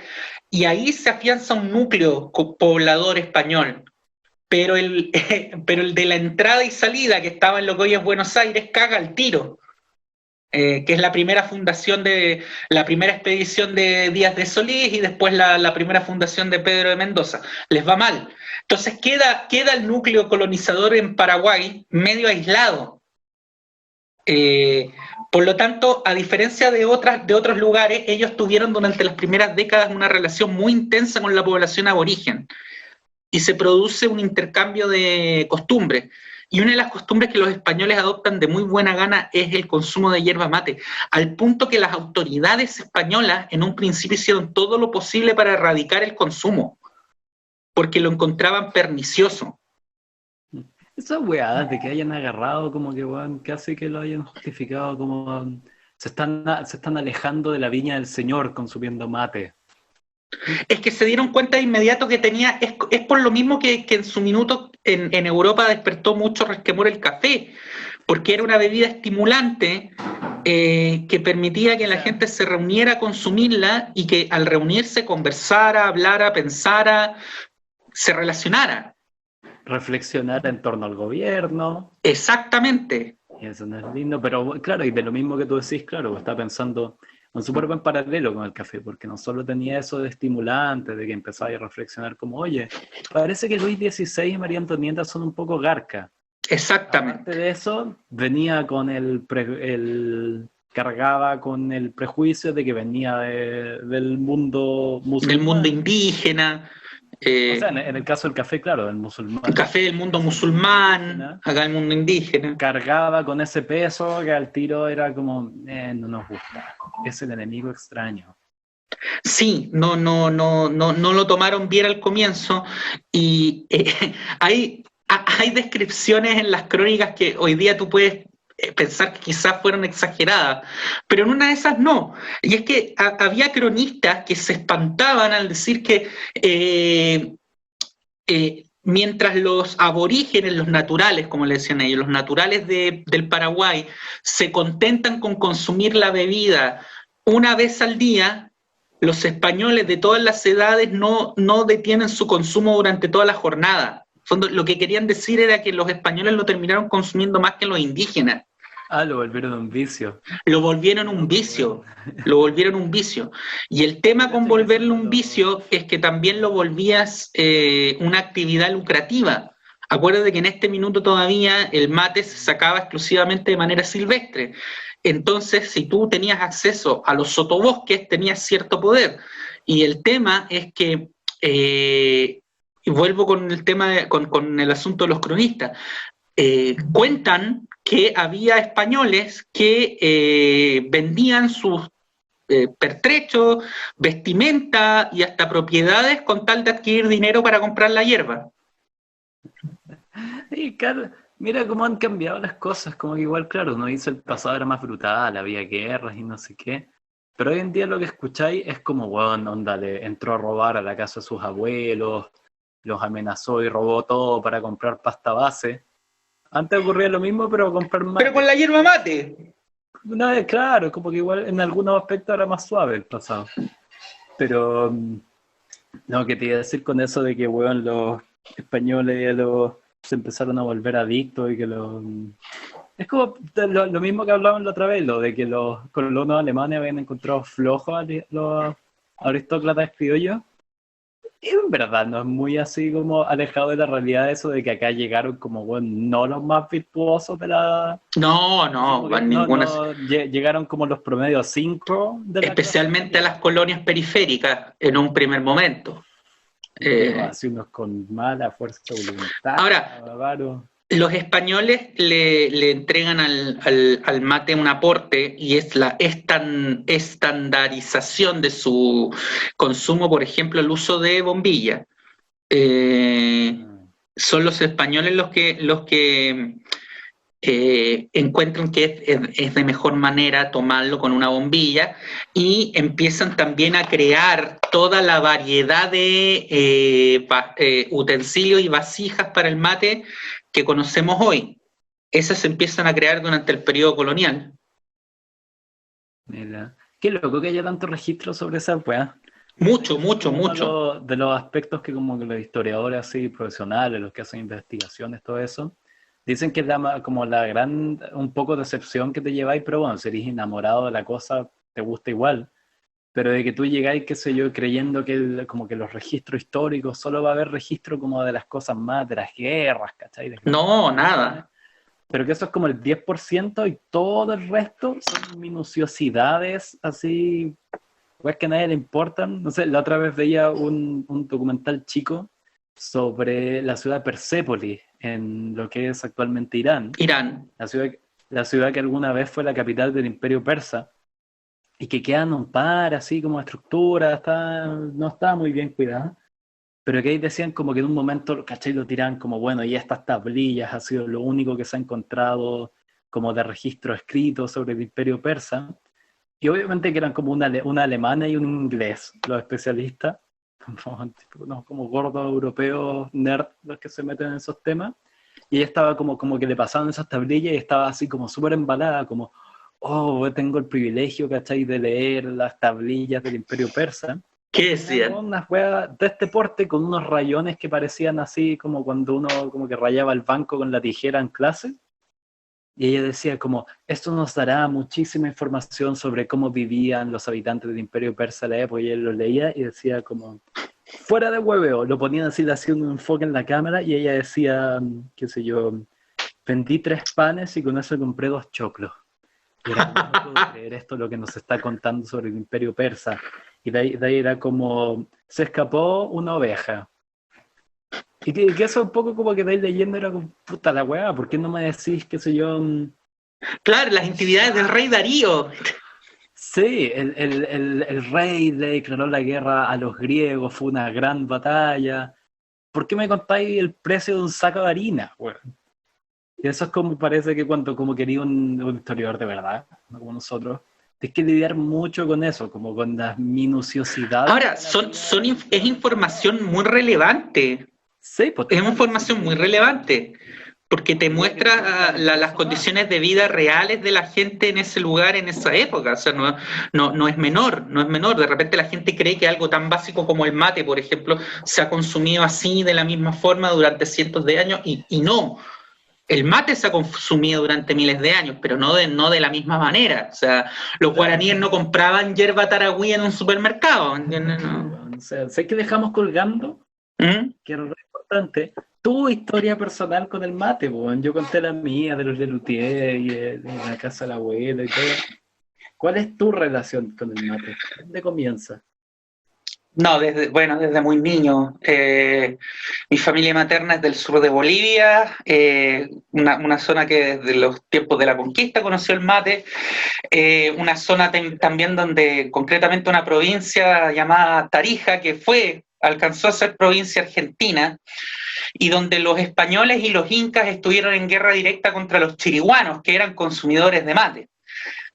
y ahí se afianza un núcleo poblador español. Pero el de la entrada y salida, que estaba en lo que hoy es Buenos Aires, caga al tiro. Que es la primera expedición de Díaz de Solís y después la primera fundación de Pedro de Mendoza. Les va mal. Entonces queda el núcleo colonizador en Paraguay medio aislado. Por lo tanto, a diferencia de otros lugares, ellos tuvieron durante las primeras décadas una relación muy intensa con la población aborigen y se produce un intercambio de costumbres. Y una de las costumbres que los españoles adoptan de muy buena gana es el consumo de yerba mate, al punto que las autoridades españolas en un principio hicieron todo lo posible para erradicar el consumo, porque lo encontraban pernicioso. Esas weadas de que hayan agarrado como que, casi que lo hayan justificado como... Se están alejando de la viña del Señor consumiendo mate. Es que se dieron cuenta de inmediato que tenía, es por lo mismo que en su minuto en Europa despertó mucho resquemor el café, porque era una bebida estimulante que permitía que la gente se reuniera a consumirla y que al reunirse conversara, hablara, pensara, se relacionara. Reflexionar en torno al gobierno. Exactamente. Y eso no es lindo, pero claro, y de lo mismo que tú decís, claro, está pensando un súper buen paralelo con el café, porque no solo tenía eso de estimulante, de que empezaba a reflexionar como, oye, parece que Luis XVI y María Antonieta son un poco garca. Exactamente. Aparte de eso, venía con cargaba con el prejuicio de que venía del mundo musulmán. Del mundo indígena. O sea, en el caso del café, claro, del musulmán. El café del mundo musulmán, acá el mundo indígena. Cargaba con ese peso que al tiro era como, no nos gusta, es el enemigo extraño. Sí, no lo tomaron bien al comienzo y hay descripciones en las crónicas que hoy día tú puedes pensar que quizás fueron exageradas, pero en una de esas no. Y es que había cronistas que se espantaban al decir que mientras los aborígenes, los naturales, como le decían ellos, los naturales del Paraguay, se contentan con consumir la bebida una vez al día, los españoles de todas las edades no detienen su consumo durante toda la jornada. Lo que querían decir era que los españoles lo terminaron consumiendo más que los indígenas. Lo volvieron un vicio. Lo volvieron un vicio. Y el tema con volverlo un vicio es que también lo volvías una actividad lucrativa. Acuérdate que en este minuto todavía el mate se sacaba exclusivamente de manera silvestre. Entonces, si tú tenías acceso a los sotobosques, tenías cierto poder. Y el tema es que, y vuelvo con el tema, con el asunto de los cronistas, cuentan que había españoles que vendían sus pertrechos, vestimenta y hasta propiedades con tal de adquirir dinero para comprar la hierba. Sí, claro. Mira cómo han cambiado las cosas, como que igual, claro, uno dice el pasado era más brutal, había guerras y no sé qué, pero hoy en día lo que escucháis es como, bueno, onda, le entró a robar a la casa de sus abuelos, los amenazó y robó todo para comprar pasta base. Antes ocurría lo mismo, pero comprar mate. Pero con la hierba mate. Una vez, claro, como que igual en algunos aspectos era más suave el pasado. Pero, no, que te iba a decir con eso de que, weón, los españoles se empezaron a volver adictos y que es como lo mismo que hablábamos la otra vez, lo de que los colonos alemanes habían encontrado flojos a los aristócratas criollos. Y en verdad no es muy así como alejado de la realidad eso de que acá llegaron como, bueno, no los más virtuosos de la... Llegaron como los promedios 5 de la especialmente a las colonias periféricas en un primer momento. Así unos con mala fuerza de voluntad. Ahora, bárbaro. Los españoles le entregan al mate un aporte y es la estandarización de su consumo, por ejemplo, el uso de bombilla. Son los españoles los que encuentran que es de mejor manera tomarlo con una bombilla y empiezan también a crear toda la variedad de utensilios y vasijas para el mate que conocemos hoy. Esas se empiezan a crear durante el periodo colonial. Mira, qué loco que haya tanto registro sobre esa weá. Mucho. De los aspectos que como que los historiadores así profesionales, los que hacen investigaciones, todo eso, dicen que es como la gran, un poco decepción que te lleváis, pero bueno, si eres enamorado de la cosa, te gusta igual. Pero de que tú llegáis, qué sé yo, creyendo que como que los registros históricos, solo va a haber registro como de las cosas más, de las guerras, ¿cachai? No, nada. Pero que eso es como el 10% y todo el resto son minuciosidades así, pues que a nadie le importan. No sé, la otra vez veía un documental chico sobre la ciudad de Persépolis, en lo que es actualmente Irán. La ciudad que alguna vez fue la capital del Imperio Persa, y que quedan un par así como estructura, no estaba muy bien cuidada, pero que ahí decían como que en un momento, ¿cachai? Lo tiran como, bueno, y estas tablillas ha sido lo único que se ha encontrado como de registro escrito sobre el Imperio Persa, y obviamente que eran como una alemana y un inglés, los especialistas, como gordos europeos nerd los que se meten en esos temas, y ella estaba como que le pasaban esas tablillas y estaba así como súper embalada, como tengo el privilegio, ¿cachai?, de leer las tablillas del Imperio Persa. ¿Qué decían? Unas weas de este porte con unos rayones que parecían así como cuando uno como que rayaba el banco con la tijera en clase. Y ella decía como, esto nos dará muchísima información sobre cómo vivían los habitantes del Imperio Persa a la época. Y él lo leía y decía como, fuera de hueveo, lo ponían así, le hacían un enfoque en la cámara y ella decía, qué sé yo, vendí 3 panes y con eso compré 2 choclos. Y era como, no puedo creer esto lo que nos está contando sobre el Imperio Persa. Y de ahí era como, se escapó una oveja. Y que eso un poco como que de ahí leyendo era como, puta la weá, ¿por qué no me decís, qué sé yo? Claro, las intimidades del rey Darío. Sí, el rey le declaró la guerra a los griegos, fue una gran batalla. ¿Por qué me contáis el precio de un saco de harina, weón? Y eso es como parece que cuando como quería un historiador de verdad, no como nosotros, tienes que lidiar mucho con eso, como con las minuciosidades. Ahora, es información muy relevante. Sí, pues, es información muy relevante, porque te muestra las condiciones de vida reales de la gente en ese lugar, en esa época. O sea, no es menor, no es menor. De repente la gente cree que algo tan básico como el mate, por ejemplo, se ha consumido así, de la misma forma, durante cientos de años, y no. El mate se ha consumido durante miles de años, pero no de la misma manera. O sea, los guaraníes no compraban yerba taragüí en un supermercado, ¿entiendes? No. O sea, sé que dejamos colgando, ¿Mm? que era lo importante, tu historia personal con el mate, po. Yo conté la mía, de los de Luthier y de la casa de la abuela y todo. ¿Cuál es tu relación con el mate? ¿Dónde comienza? No, desde muy niño. Mi familia materna es del sur de Bolivia, una zona que desde los tiempos de la conquista conoció el mate, una zona también donde concretamente una provincia llamada Tarija, que alcanzó a ser provincia argentina, y donde los españoles y los incas estuvieron en guerra directa contra los chiriguanos, que eran consumidores de mate.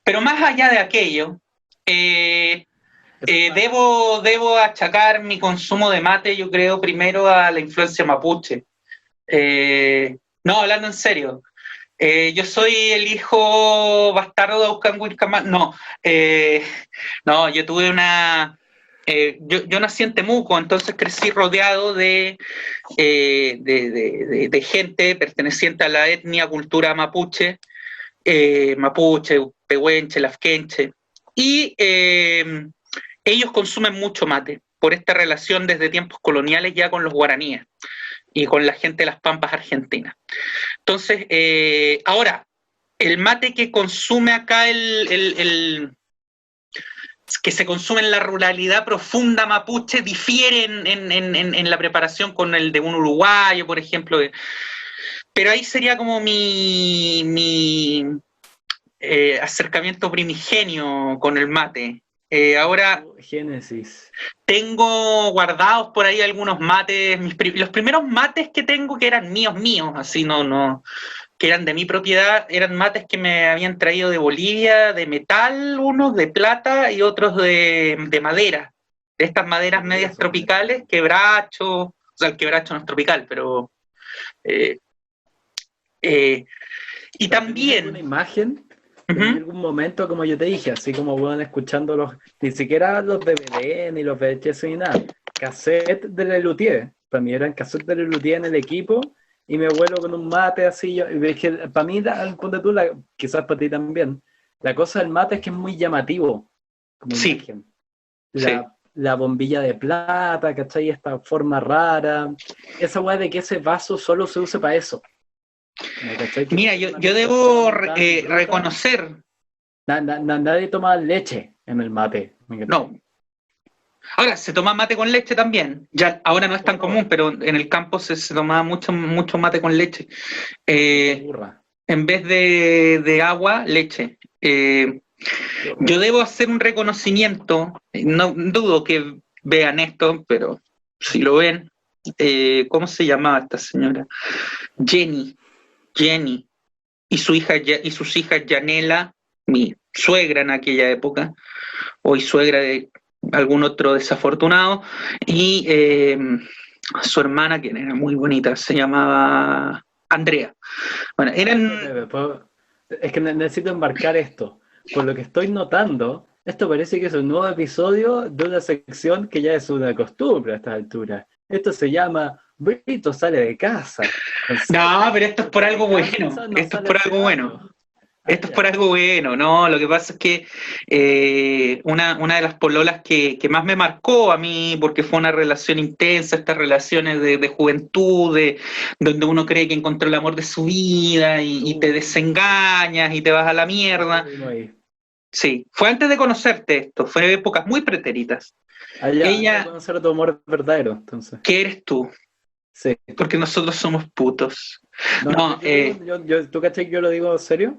Pero más allá de aquello, debo achacar mi consumo de mate, yo creo, primero a la influencia mapuche. No, hablando en serio. Yo soy el hijo bastardo de Aucán Wilcamán. No, yo tuve yo nací en Temuco, entonces crecí rodeado de gente perteneciente a la etnia, cultura mapuche, mapuche, pehuenche, lafkenche, y ellos consumen mucho mate por esta relación desde tiempos coloniales ya con los guaraníes y con la gente de las pampas argentinas. Entonces, ahora, el mate que consume acá, que se consume en la ruralidad profunda mapuche, difiere en la preparación con el de un uruguayo, por ejemplo. Pero ahí sería como mi acercamiento primigenio con el mate. Ahora, Génesis. tengo guardados por ahí algunos mates, los primeros mates que tengo que eran míos, así que eran de mi propiedad, eran mates que me habían traído de Bolivia, de metal, unos de plata y otros de madera, de estas maderas medias tropicales, quebracho, o sea, el quebracho no es tropical, pero... y también... ¿Una imagen? Uh-huh. En algún momento, como yo te dije, así como van escuchando ni siquiera los DVD ni los VHS ni nada, cassette de la Luthier. Para mí eran cassette de la Luthier en el equipo y mi abuelo con un mate así. Para mí, ponte tú, quizás para ti también, la cosa del mate es que es muy llamativo. Como sí. Imagen. La bombilla de plata, ¿cachai? Esta forma rara. Esa weá de que ese vaso solo se use para eso. Mira, yo debo reconocer. Nadie toma leche en el mate. No. Ahora, se toma mate con leche también. Ya, ahora no es tan común, pero en el campo se tomaba mucho mate con leche. En vez de agua, leche. Yo debo hacer un reconocimiento. No dudo que vean esto, pero si lo ven, ¿cómo se llamaba esta señora? Jenny, y sus hijas Yanela, mi suegra en aquella época, hoy suegra de algún otro desafortunado, y su hermana, que era muy bonita, se llamaba Andrea. Bueno, eran... Es que necesito embarcar esto. Por lo que estoy notando, esto parece que es un nuevo episodio de una sección que ya es una costumbre a esta altura. Esto se llama Brito sale de casa. No, pero esto es por algo bueno. Esto es por algo bueno. Esto es por algo bueno, ¿no? Lo que pasa es que una de las pololas que más me marcó a mí, porque fue una relación intensa, estas relaciones de juventud, donde uno cree que encontró el amor de su vida y te desengañas y te vas a la mierda. Sí, fue antes de conocerte esto, fue épocas muy pretéritas. Ella conocer tu amor verdadero, entonces. ¿Qué eres tú? Sí. Porque nosotros somos putos. ¿Tú cachai que yo lo digo en serio?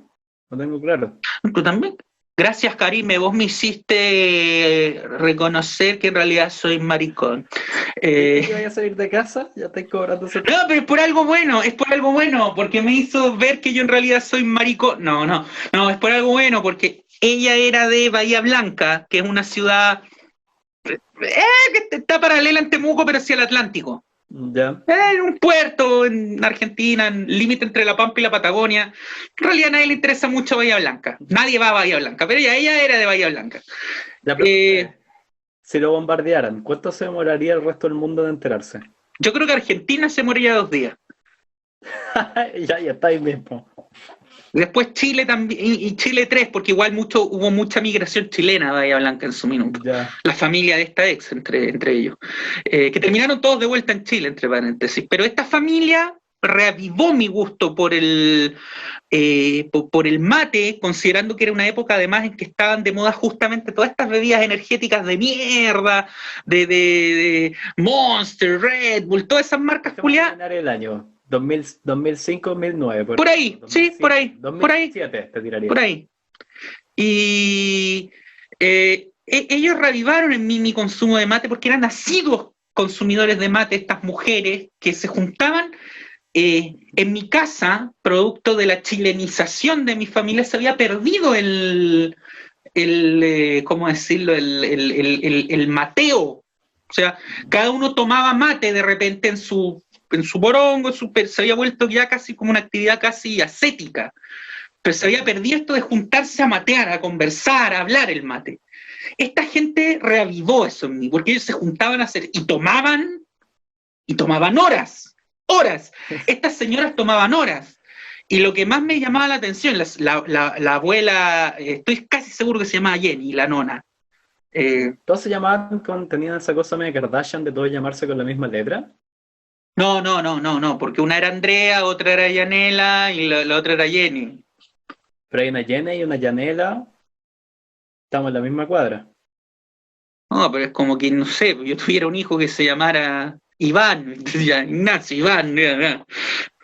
Lo tengo claro. ¿Tú también? Gracias, Karime, vos me hiciste reconocer que en realidad soy maricón. ¿Te voy a salir de casa? Ya estoy cobrando. No, pero es por algo bueno, porque me hizo ver que yo en realidad soy maricón. No, es por algo bueno, porque ella era de Bahía Blanca, que es una ciudad que está paralela en Temuco, pero hacia el Atlántico. Ya. En un puerto en Argentina, en límite entre La Pampa y la Patagonia. En realidad a nadie le interesa mucho Bahía Blanca. Nadie va a Bahía Blanca, pero ella era de Bahía Blanca. La pregunta es, si lo bombardearan, ¿cuánto se demoraría el resto del mundo de enterarse? Yo creo que Argentina se moriría 2 días. Ya está ahí mismo. Después Chile también, y Chile 3, porque igual hubo mucha migración chilena a Bahía Blanca en su minuto. Ya. La familia de esta ex, entre ellos. Que terminaron todos de vuelta en Chile, entre paréntesis. Pero esta familia reavivó mi gusto por el mate, considerando que era una época además en que estaban de moda justamente todas estas bebidas energéticas de mierda, de Monster, Red Bull, todas esas marcas culiadas. El año 2005, 2009. Por ahí, 2007, sí, por ahí. 2007 te tiraría. Por ahí. Y ellos reavivaron en mí mi consumo de mate porque eran asiduos consumidores de mate, estas mujeres que se juntaban en mi casa, producto de la chilenización de mi familia, se había perdido ¿cómo decirlo? El mateo. O sea, cada uno tomaba mate de repente en su borongo, se había vuelto ya casi como una actividad casi ascética. Pero se había perdido esto de juntarse a matear, a conversar, a hablar el mate. Esta gente reavivó eso en mí, porque ellos se juntaban a hacer, y tomaban horas. Estas señoras tomaban horas. Y lo que más me llamaba la atención, la abuela, estoy casi seguro que se llamaba Jenny, la nona. ¿Todos se llamaban tenían esa cosa medio Kardashian de todos llamarse con la misma letra? No, porque una era Andrea, otra era Yanela y la otra era Jenny. Pero hay una Jenny y una Yanela. Estamos en la misma cuadra. No, pero es como que, no sé, yo tuviera un hijo que se llamara Iván, Ignacio, Iván. Ya.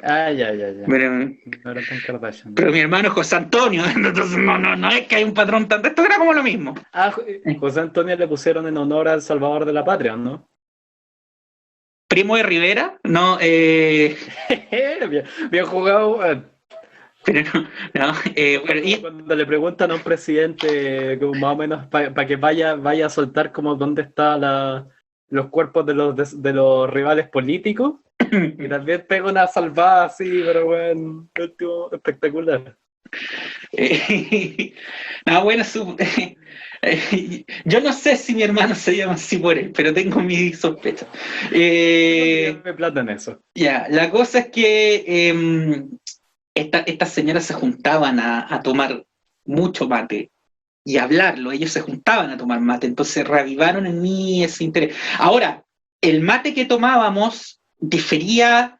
Pero, no era tan Kardashian. Pero mi hermano es José Antonio, entonces no es que hay un patrón tanto. Esto era como lo mismo. José Antonio le pusieron en honor al Salvador de la Patria, ¿no? ¿Primo de Rivera? No, bien jugado. Pero no, bueno, Cuando le preguntan a un presidente, como más o menos, para que vaya a soltar como dónde están los cuerpos de los rivales políticos, y también pega una salvada así, pero bueno, espectacular. Bueno, yo no sé si mi hermano se llama así por él, pero tengo mis sospechas. Me plata en eso. Ya, la cosa es que estas señoras se juntaban a tomar mucho mate y a hablarlo, ellos se juntaban a tomar mate, entonces reavivaron en mí ese interés. Ahora, el mate que tomábamos difería,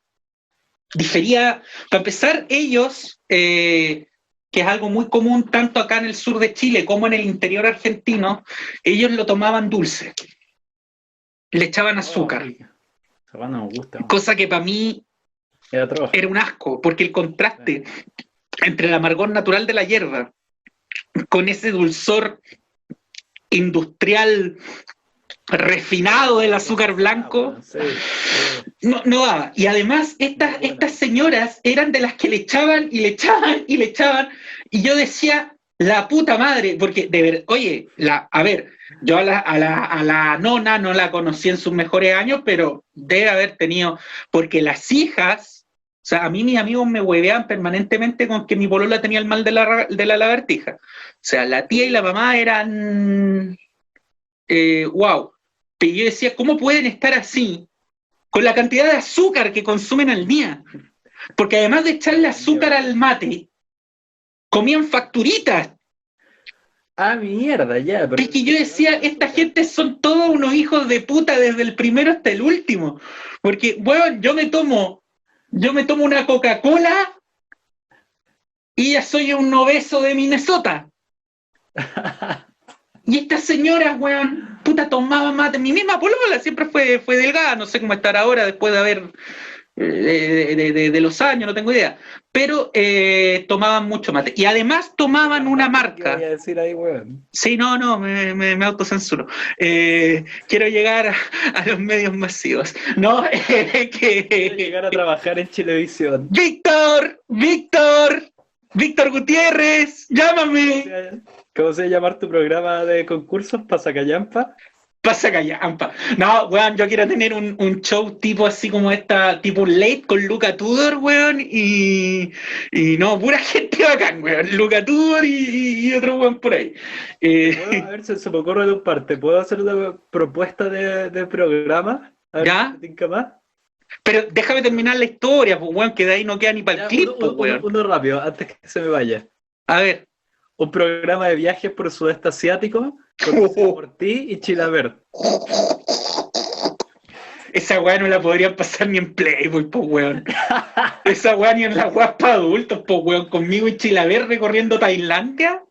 para empezar, ellos, que es algo muy común tanto acá en el sur de Chile como en el interior argentino, ellos lo tomaban dulce, le echaban azúcar, No me gusta. cosa que para mí era un asco, porque el contraste entre el amargor natural de la hierba con ese dulzor industrial refinado del azúcar blanco, no daba. Y además estas señoras eran de las que le echaban, y yo decía, la puta madre, porque de ver, oye, a ver, yo a la nona no la conocí en sus mejores años, pero debe haber tenido, porque las hijas, o sea, a mí mis amigos me hueveaban permanentemente con que mi polola tenía el mal de la lagartija. O sea, la tía y la mamá eran wow. Pero yo decía, ¿cómo pueden estar así con la cantidad de azúcar que consumen al día? Porque además de echarle azúcar al mate, comían facturitas. Ah, mierda, ya. Es que yo decía, esta gente son todos unos hijos de puta desde el primero hasta el último. Porque, bueno, yo me tomo una Coca-Cola y ya soy un obeso de Minnesota. Y estas señoras, weón, puta, tomaban mate. Mi misma polola siempre fue delgada, no sé cómo estar ahora después de haber de los años, no tengo idea. Pero tomaban mucho mate. Y además tomaban una marca. ¿Qué voy a decir ahí, weón? Sí, no, me autocensuro. Quiero llegar a los medios masivos. No, Quiero llegar a trabajar en Chilevisión. Víctor Gutiérrez, llámame. ¿Cómo se llama tu programa de concursos? ¿Pasacallampa? Pasa callampa. No, weón, yo quiero tener un show tipo así como tipo late con Luca Tudor, weón, y no, pura gente bacán, weón. Luca Tudor y otro weón por ahí. A ver, se me ocurre de un parte. ¿Puedo hacer una propuesta de programa? A ver si ¿Ya? te tinca más. Pero déjame terminar la historia, pues, weón, que de ahí no queda ni para el Ya, clip, pues, weón. uno rápido, antes que se me vaya. A ver. Un programa de viajes por el sudeste asiático, conducido por ti y Chilaver. Esa weá no la podrían pasar ni en Playboy, pues, weón. Esa weá ni en la weá para adultos, pues, weón. Conmigo y Chilaver recorriendo Tailandia.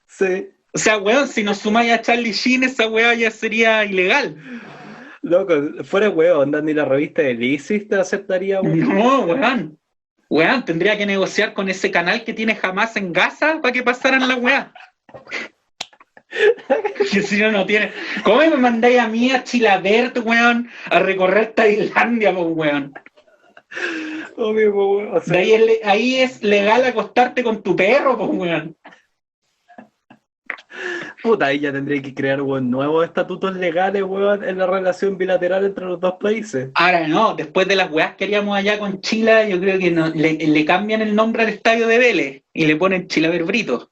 Sí. O sea, weón, si nos sumáis a Charlie Sheen, esa weá ya sería ilegal. Loco, fuera huevo, onda, ni la revista de Lisis te aceptaría. No, weón. Weón, tendría que negociar con ese canal que tiene Jamás en Gaza para que pasaran la weá. Que si no, no tiene. ¿Cómo me mandáis a mí a Chilabert, weón, a recorrer Tailandia, pues, weón? Obvio, weón. O sea, ahí es legal acostarte con tu perro, pues, weón. puta, ahí ya tendría que crear, weón, nuevos estatutos legales, weón, en la relación bilateral entre los dos países. Ahora no, después de las weás que haríamos allá con Chile, yo creo que no, le cambian el nombre al estadio de Vélez y le ponen Chilaver Brito.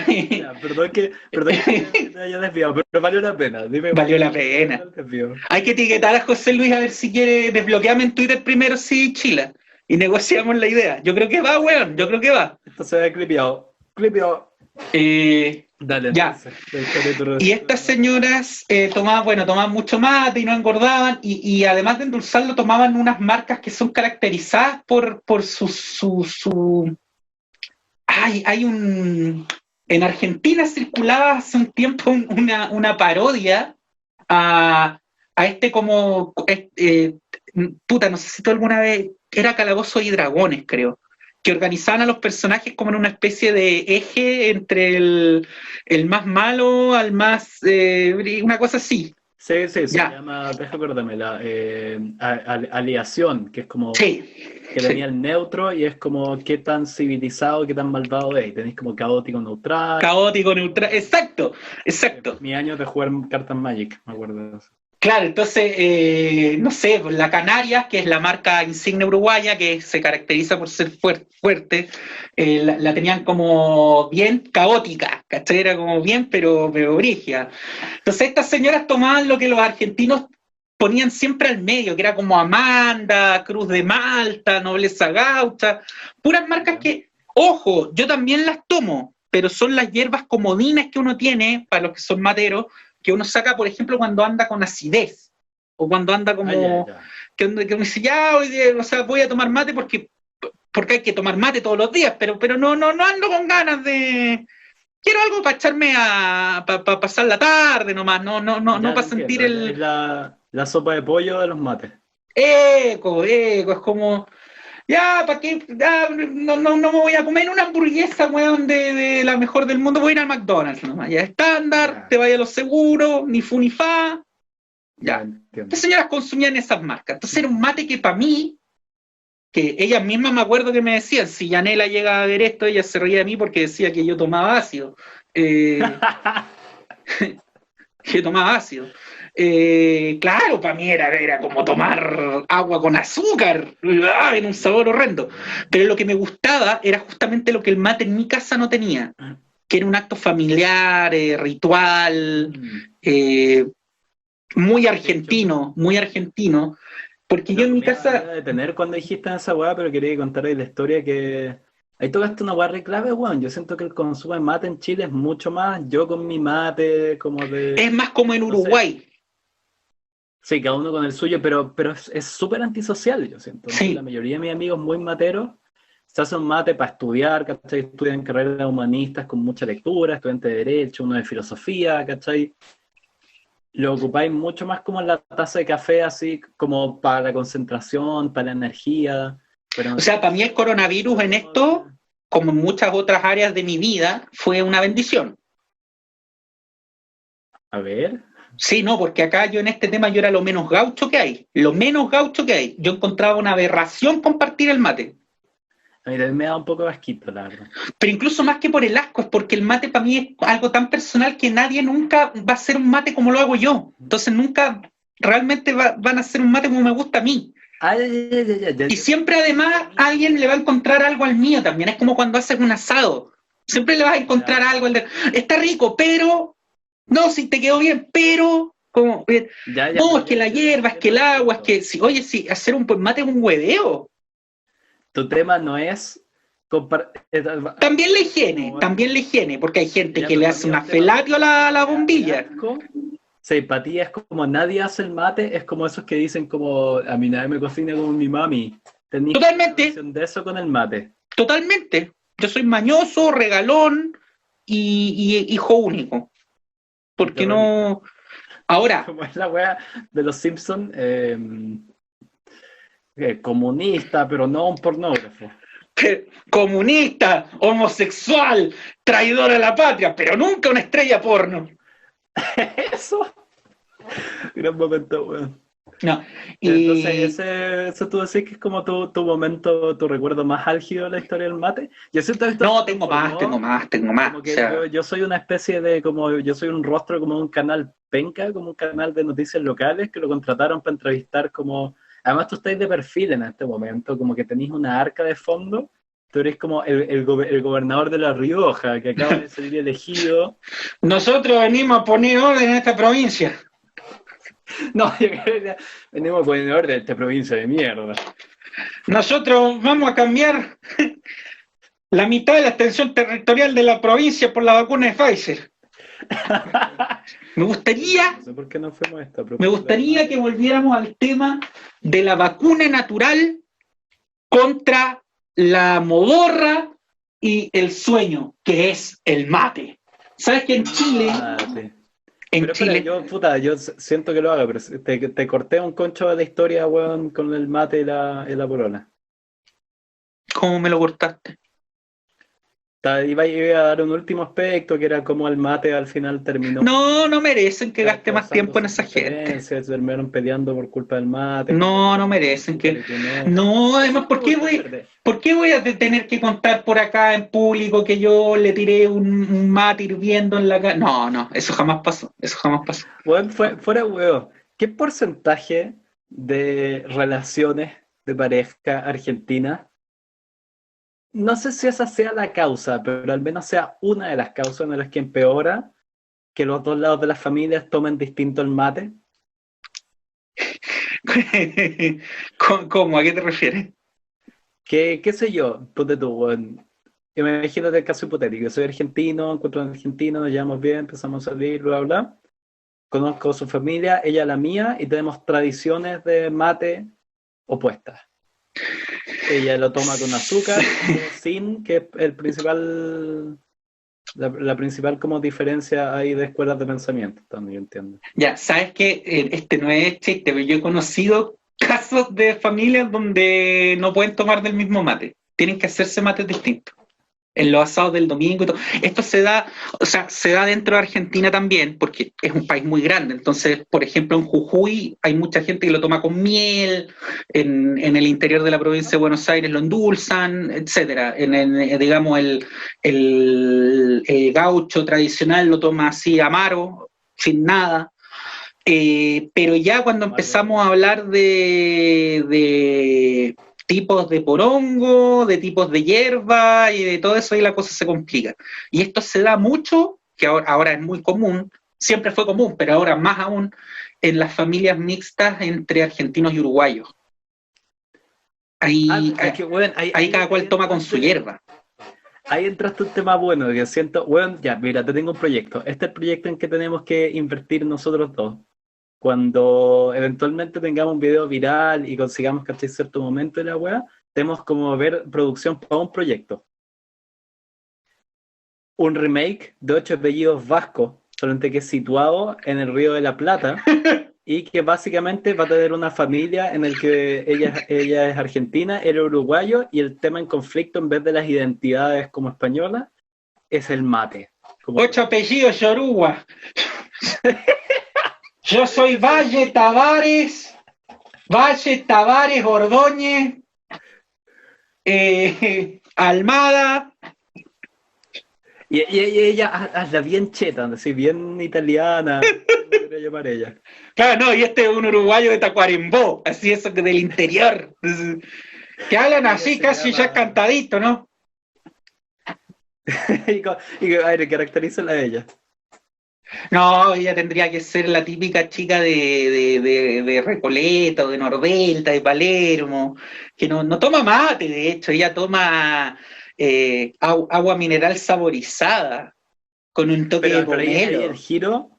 Ya, perdón que te haya desviado, pero valió la pena. Dime, Valió la pena. Hay que etiquetar a José Luis a ver si quiere desbloquearme en Twitter primero, sí, Chile. Y negociamos la idea. Yo creo que va, weón, yo creo que va. Esto se ve clipeado. Dale, ya. Y estas señoras tomaban mucho mate y no engordaban, y además de endulzarlo, tomaban unas marcas que son caracterizadas por su... Hay un... En Argentina circulaba hace un tiempo una parodia a este como... puta, no sé si tú alguna vez... Era Calabozo y Dragones, creo. Que organizaban a los personajes como en una especie de eje entre el más malo al más... una cosa así. Sí, se llama, déjame acordarme, aleación, que es como... Sí. Que tenía el neutro y es como qué tan civilizado, qué tan malvado es. Tenéis como caótico neutral. Caótico neutral, exacto. Mi año de jugar cartas Magic, me acuerdo de eso. Claro, entonces, no sé, la Canarias, que es la marca insignia uruguaya, que se caracteriza por ser fuerte, la tenían como bien caótica, ¿cachai? Era como bien, pero brígida. Entonces estas señoras tomaban lo que los argentinos ponían siempre al medio, que era como Amanda, Cruz de Malta, Nobleza Gaucha, puras marcas que, ojo, yo también las tomo, pero son las hierbas comodinas que uno tiene, para los que son materos, que uno saca, por ejemplo, cuando anda con acidez, o cuando anda como... Que uno dice, ya, hoy día, o sea, voy a tomar mate porque hay que tomar mate todos los días, pero no ando con ganas de... Quiero algo para echarme para pasar la tarde nomás, no para sentir el... Es la sopa de pollo de los mates. Eco, es como... Ya, ¿para qué? Ya, no me voy a comer una hamburguesa, weón, de la mejor del mundo, voy a ir al McDonald's nomás. Ya, estándar, te vaya a lo seguro, ni fu ni fa. Ya. Estas señoras consumían esas marcas. Entonces era un mate que para mí, que ellas mismas me acuerdo que me decían, si Yanela llega a ver esto, ella se reía de mí porque decía que yo tomaba ácido. Que tomaba ácido. Claro, para mí era como tomar agua con azúcar, en un sabor horrendo. Pero lo que me gustaba era justamente lo que el mate en mi casa no tenía, que era un acto familiar, ritual, muy argentino, porque yo en mi casa... Me detener cuando dijiste esa weá, pero quería contarles la historia que... Ahí tocaste una weá re clave, weón. Yo siento que el consumo de mate en Chile es mucho más. Yo con mi mate, como de... Es más como en Uruguay. No sé. Sí, cada uno con el suyo, pero es súper antisocial, yo siento. Sí. La mayoría de mis amigos muy materos se hacen un mate para estudiar, ¿cachai? Estudian carreras humanistas con mucha lectura, estudiantes de Derecho, uno de Filosofía, ¿cachai? Lo ocupáis mucho más como en la taza de café, así como para la concentración, para la energía. Pero o sea, para mí el coronavirus en esto, como en muchas otras áreas de mi vida, fue una bendición. A ver... Sí, no, porque acá yo en este tema yo era lo menos gaucho que hay. Yo encontraba una aberración compartir el mate. A mí también me da un poco de asquito, la verdad. Pero incluso más que por el asco, es porque el mate para mí es algo tan personal que nadie nunca va a hacer un mate como lo hago yo. Entonces nunca realmente van a hacer un mate como me gusta a mí. Ah, ya. Y siempre además alguien le va a encontrar algo al mío también. Es como cuando haces un asado. Siempre le vas a encontrar algo. Está rico, pero... No, si te quedó bien, pero... Como, no, es que la hierba, es que el agua, es que... Oye, si hacer un buen mate es un hueveo. Tu tema no es... También la higiene, porque hay gente que le hace una felatio a la bombilla. Sí, para ti es como nadie hace el mate, es como esos que dicen como a mí nadie me cocina como mi mami. ¿Tenís Totalmente. una relación de eso con el mate? Totalmente. Yo soy mañoso, regalón y hijo único. Porque no... Ahora... Como es la wea de los Simpsons, comunista, pero no un pornógrafo. Comunista, homosexual, traidor a la patria, pero nunca una estrella porno. Eso. Gran momento, weón. No. Entonces, eso tú decís que es como tu momento, tu recuerdo más álgido de la historia del mate. Yo siento que no, tengo más. Como que o sea, yo soy una especie de, como yo soy un rostro como un canal penca, como un canal de noticias locales que lo contrataron para entrevistar como... Además tú estáis de perfil en este momento, como que tenéis una arca de fondo. Tú eres como el gobernador de La Rioja, que acaba de salir elegido. Nosotros venimos a poner orden en esta provincia. No, venimos a poner orden en esta provincia de mierda. Nosotros vamos a cambiar la mitad de la extensión territorial de la provincia por la vacuna de Pfizer. Me gustaría, no sé por qué no fuimos a esta me gustaría que volviéramos al tema de la vacuna natural contra la modorra y el sueño, que es el mate. ¿Sabes que en Chile... Pero espera, yo siento que lo haga, pero te corté un concho de la historia, weón, con el mate y la polola. ¿Cómo me lo cortaste? Iba a dar un último aspecto, que era como el mate al final terminó... No merecen que gaste más tiempo en esa gente. Se terminaron peleando por culpa del mate. No merecen que... No, además, ¿por qué voy a tener que contar por acá en público que yo le tiré un mate hirviendo en la cara? No, eso jamás pasó. Bueno, fuera huevo, ¿qué porcentaje de relaciones de pareja argentina? No sé si esa sea la causa, pero al menos sea una de las causas en las que empeora que los dos lados de las familias tomen distinto el mate. ¿Cómo? ¿A qué te refieres? ¿Qué sé yo? Ponte tú, bueno, imagínate el caso hipotético. Soy argentino, encuentro a un argentino, nos llevamos bien, empezamos a salir, bla, bla. Conozco a su familia, ella la mía, y tenemos tradiciones de mate opuestas. Ella lo toma con azúcar, sin, que es el principal, la principal como diferencia ahí de escuelas de pensamiento, también yo entiendo. Ya, sabes que este no es chiste, pero yo he conocido casos de familias donde no pueden tomar del mismo mate, tienen que hacerse mates distintos. En los asados del domingo y todo. Esto se da dentro de Argentina también, porque es un país muy grande. Entonces, por ejemplo, en Jujuy hay mucha gente que lo toma con miel, en el interior de la provincia de Buenos Aires lo endulzan, etcétera. Digamos, el gaucho tradicional lo toma así amaro, sin nada. Pero ya cuando empezamos a hablar de tipos de porongo, de tipos de hierba y de todo eso, y la cosa se complica. Y esto se da mucho, que ahora es muy común, siempre fue común, pero ahora más aún, en las familias mixtas entre argentinos y uruguayos. Ahí cada cual toma con su hierba. Ahí entraste un tema bueno, que siento, bueno, ya, mira, te tengo un proyecto. Este es el proyecto en que tenemos que invertir nosotros dos. Cuando eventualmente tengamos un video viral y consigamos, ¿cachai? Cierto momento de la wea, tenemos como ver producción para un proyecto. Un remake de 8 apellidos vascos, solamente que es situado en el Río de la Plata, y que básicamente va a tener una familia en el que ella es argentina, él es uruguayo, y el tema en conflicto, en vez de las identidades como españolas, es el mate. 8 apellidos yoruba. Yo soy Valle Tavares Ordóñez. Almada. Y ella, hazla bien cheta, así, bien italiana, ¿cómo podría llamar ella? Claro, no, y este es un uruguayo de Tacuarembó, así eso que del interior. Que hablan Ella así, se casi ya llama... cantadito, ¿no? a ver, caracterízala a ella. No, ella tendría que ser la típica chica de Recoleta o de Nordelta, de Palermo, que no toma mate, de hecho, ella toma agua mineral saborizada con un toque de Pero ahí el pomelo. giro,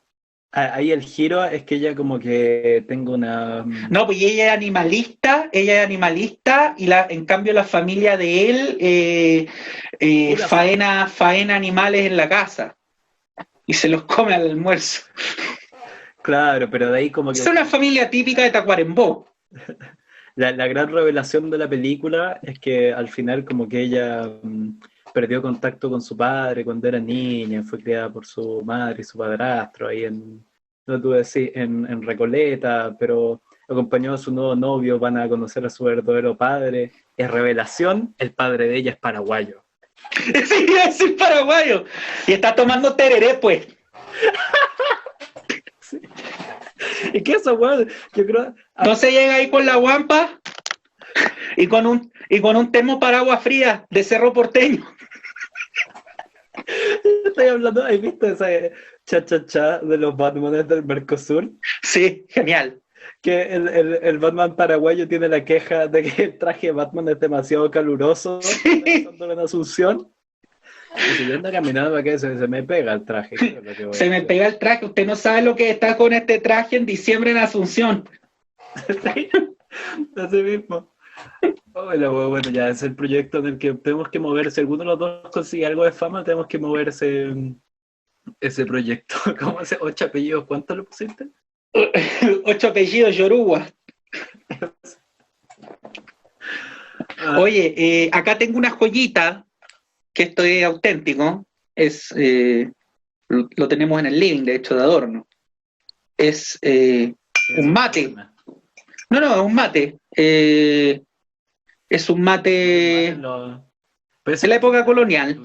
ahí el giro es que ella como que tengo una... No, pues ella es animalista y en cambio la familia de él pura familia. faena animales en la casa y se los come al almuerzo. Claro, pero de ahí como Es que una familia típica de Tacuarembó. la gran revelación de la película es que al final como que ella perdió contacto con su padre cuando era niña, fue criada por su madre y su padrastro ahí no tuve decir, en Recoleta, pero acompañó a su nuevo novio, van a conocer a su verdadero padre. Es revelación, el padre de ella es paraguayo. Sí, iba a decir paraguayo. Y está tomando tereré, pues. Sí. ¿Y qué es eso, weón? Yo creo... Entonces llega ahí con la guampa y con un termo para agua fría de Cerro Porteño. Estoy hablando, ¿has visto ese cha-cha-cha de los Batmanes del Mercosur? Sí, genial. Que el Batman paraguayo tiene la queja de que el traje de Batman es demasiado caluroso, Sí. realizándolo en Asunción. Y si yo ando caminando acá, se me pega el traje. ¿Qué es lo que voy a Se me hacer? pega el traje. Usted no sabe lo que está con este traje en diciembre en Asunción. Sí, así mismo. Bueno, ya es el proyecto en el que tenemos que mover. Si alguno de los dos consigue algo de fama, tenemos que mover ese proyecto. ¿Cómo se? 8 apellidos, ¿cuánto le pusiste? 8 apellidos Yoruba. Oye, acá tengo una joyita, que esto es auténtico. Lo tenemos en el living, de hecho, de adorno. Es un mate. No, es un mate. Es un mate de la época colonial.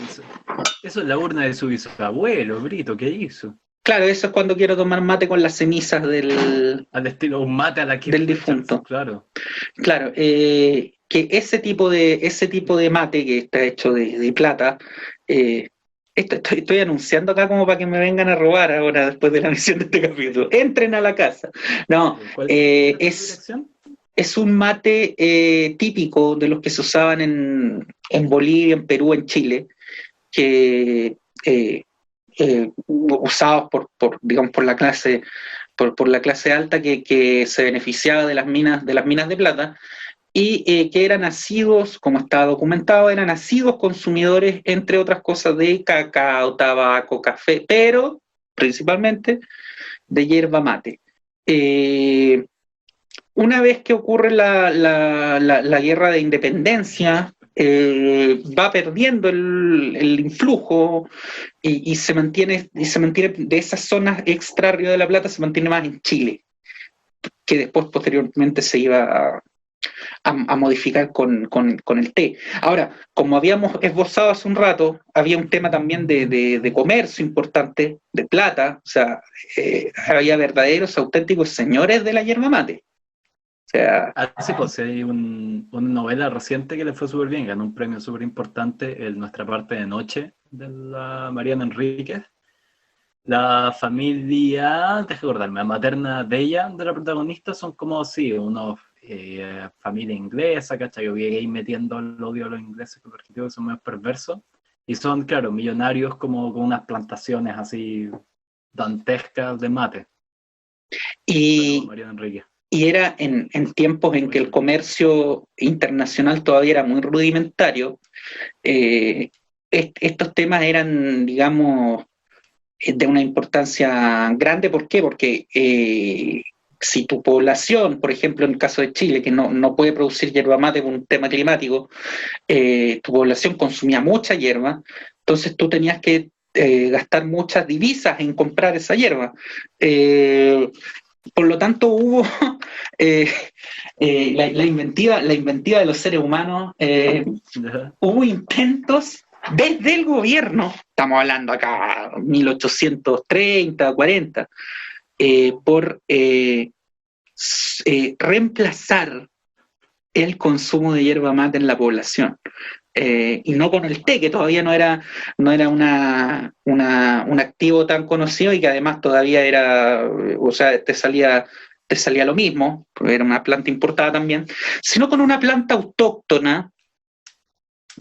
Eso es la urna de su bisabuelo, Brito, ¿qué hizo? Claro, eso es cuando quiero tomar mate con las cenizas Al estilo un mate a la del difunto. Claro. Claro, que ese tipo de mate que está hecho de plata, estoy anunciando acá como para que me vengan a robar ahora después de la emisión de este capítulo. Entren a la casa. No, ¿Cuál es tu dirección? es un mate típico de los que se usaban en Bolivia, en Perú, en Chile, que usados digamos, por la clase alta que se beneficiaba de las minas de plata y que eran nacidos, como está documentado, eran nacidos consumidores, entre otras cosas, de cacao, tabaco, café, pero principalmente de yerba mate. Una vez que ocurre la guerra de independencia, va perdiendo el influjo y se mantiene de esas zonas extra Río de la Plata, se mantiene más en Chile, que después posteriormente se iba a modificar con el té. Ahora, como habíamos esbozado hace un rato, había un tema también de comercio importante, de plata, o sea, había verdaderos, auténticos señores de la yerba mate. O sea, Sí, pues hay una novela reciente que le fue súper bien, ganó un premio súper importante, Nuestra parte de noche, de la Mariana Enríquez. La familia, déjame acordarme, la materna de ella, de la protagonista, son como, sí, unos familia inglesa, ¿cachai? Yo vi ahí metiendo el odio a los ingleses con los argentinos, que son medio perversos. Y son, claro, millonarios como con unas plantaciones así dantescas de mate. y, Mariana Enríquez. y era en tiempos en que el comercio internacional todavía era muy rudimentario. Estos temas eran, digamos, de una importancia grande. ¿Por qué? Porque si tu población, por ejemplo, en el caso de Chile, que no puede producir yerba mate por un tema climático, tu población consumía mucha hierba, entonces tú tenías que gastar muchas divisas en comprar esa hierba. Por lo tanto, hubo la inventiva de los seres humanos, hubo intentos desde el gobierno, estamos hablando acá 1830, 40, por reemplazar el consumo de yerba mate en la población. Y no con el té, que todavía no era un activo tan conocido y que además todavía era, o sea, te salía lo mismo, porque era una planta importada también, sino con una planta autóctona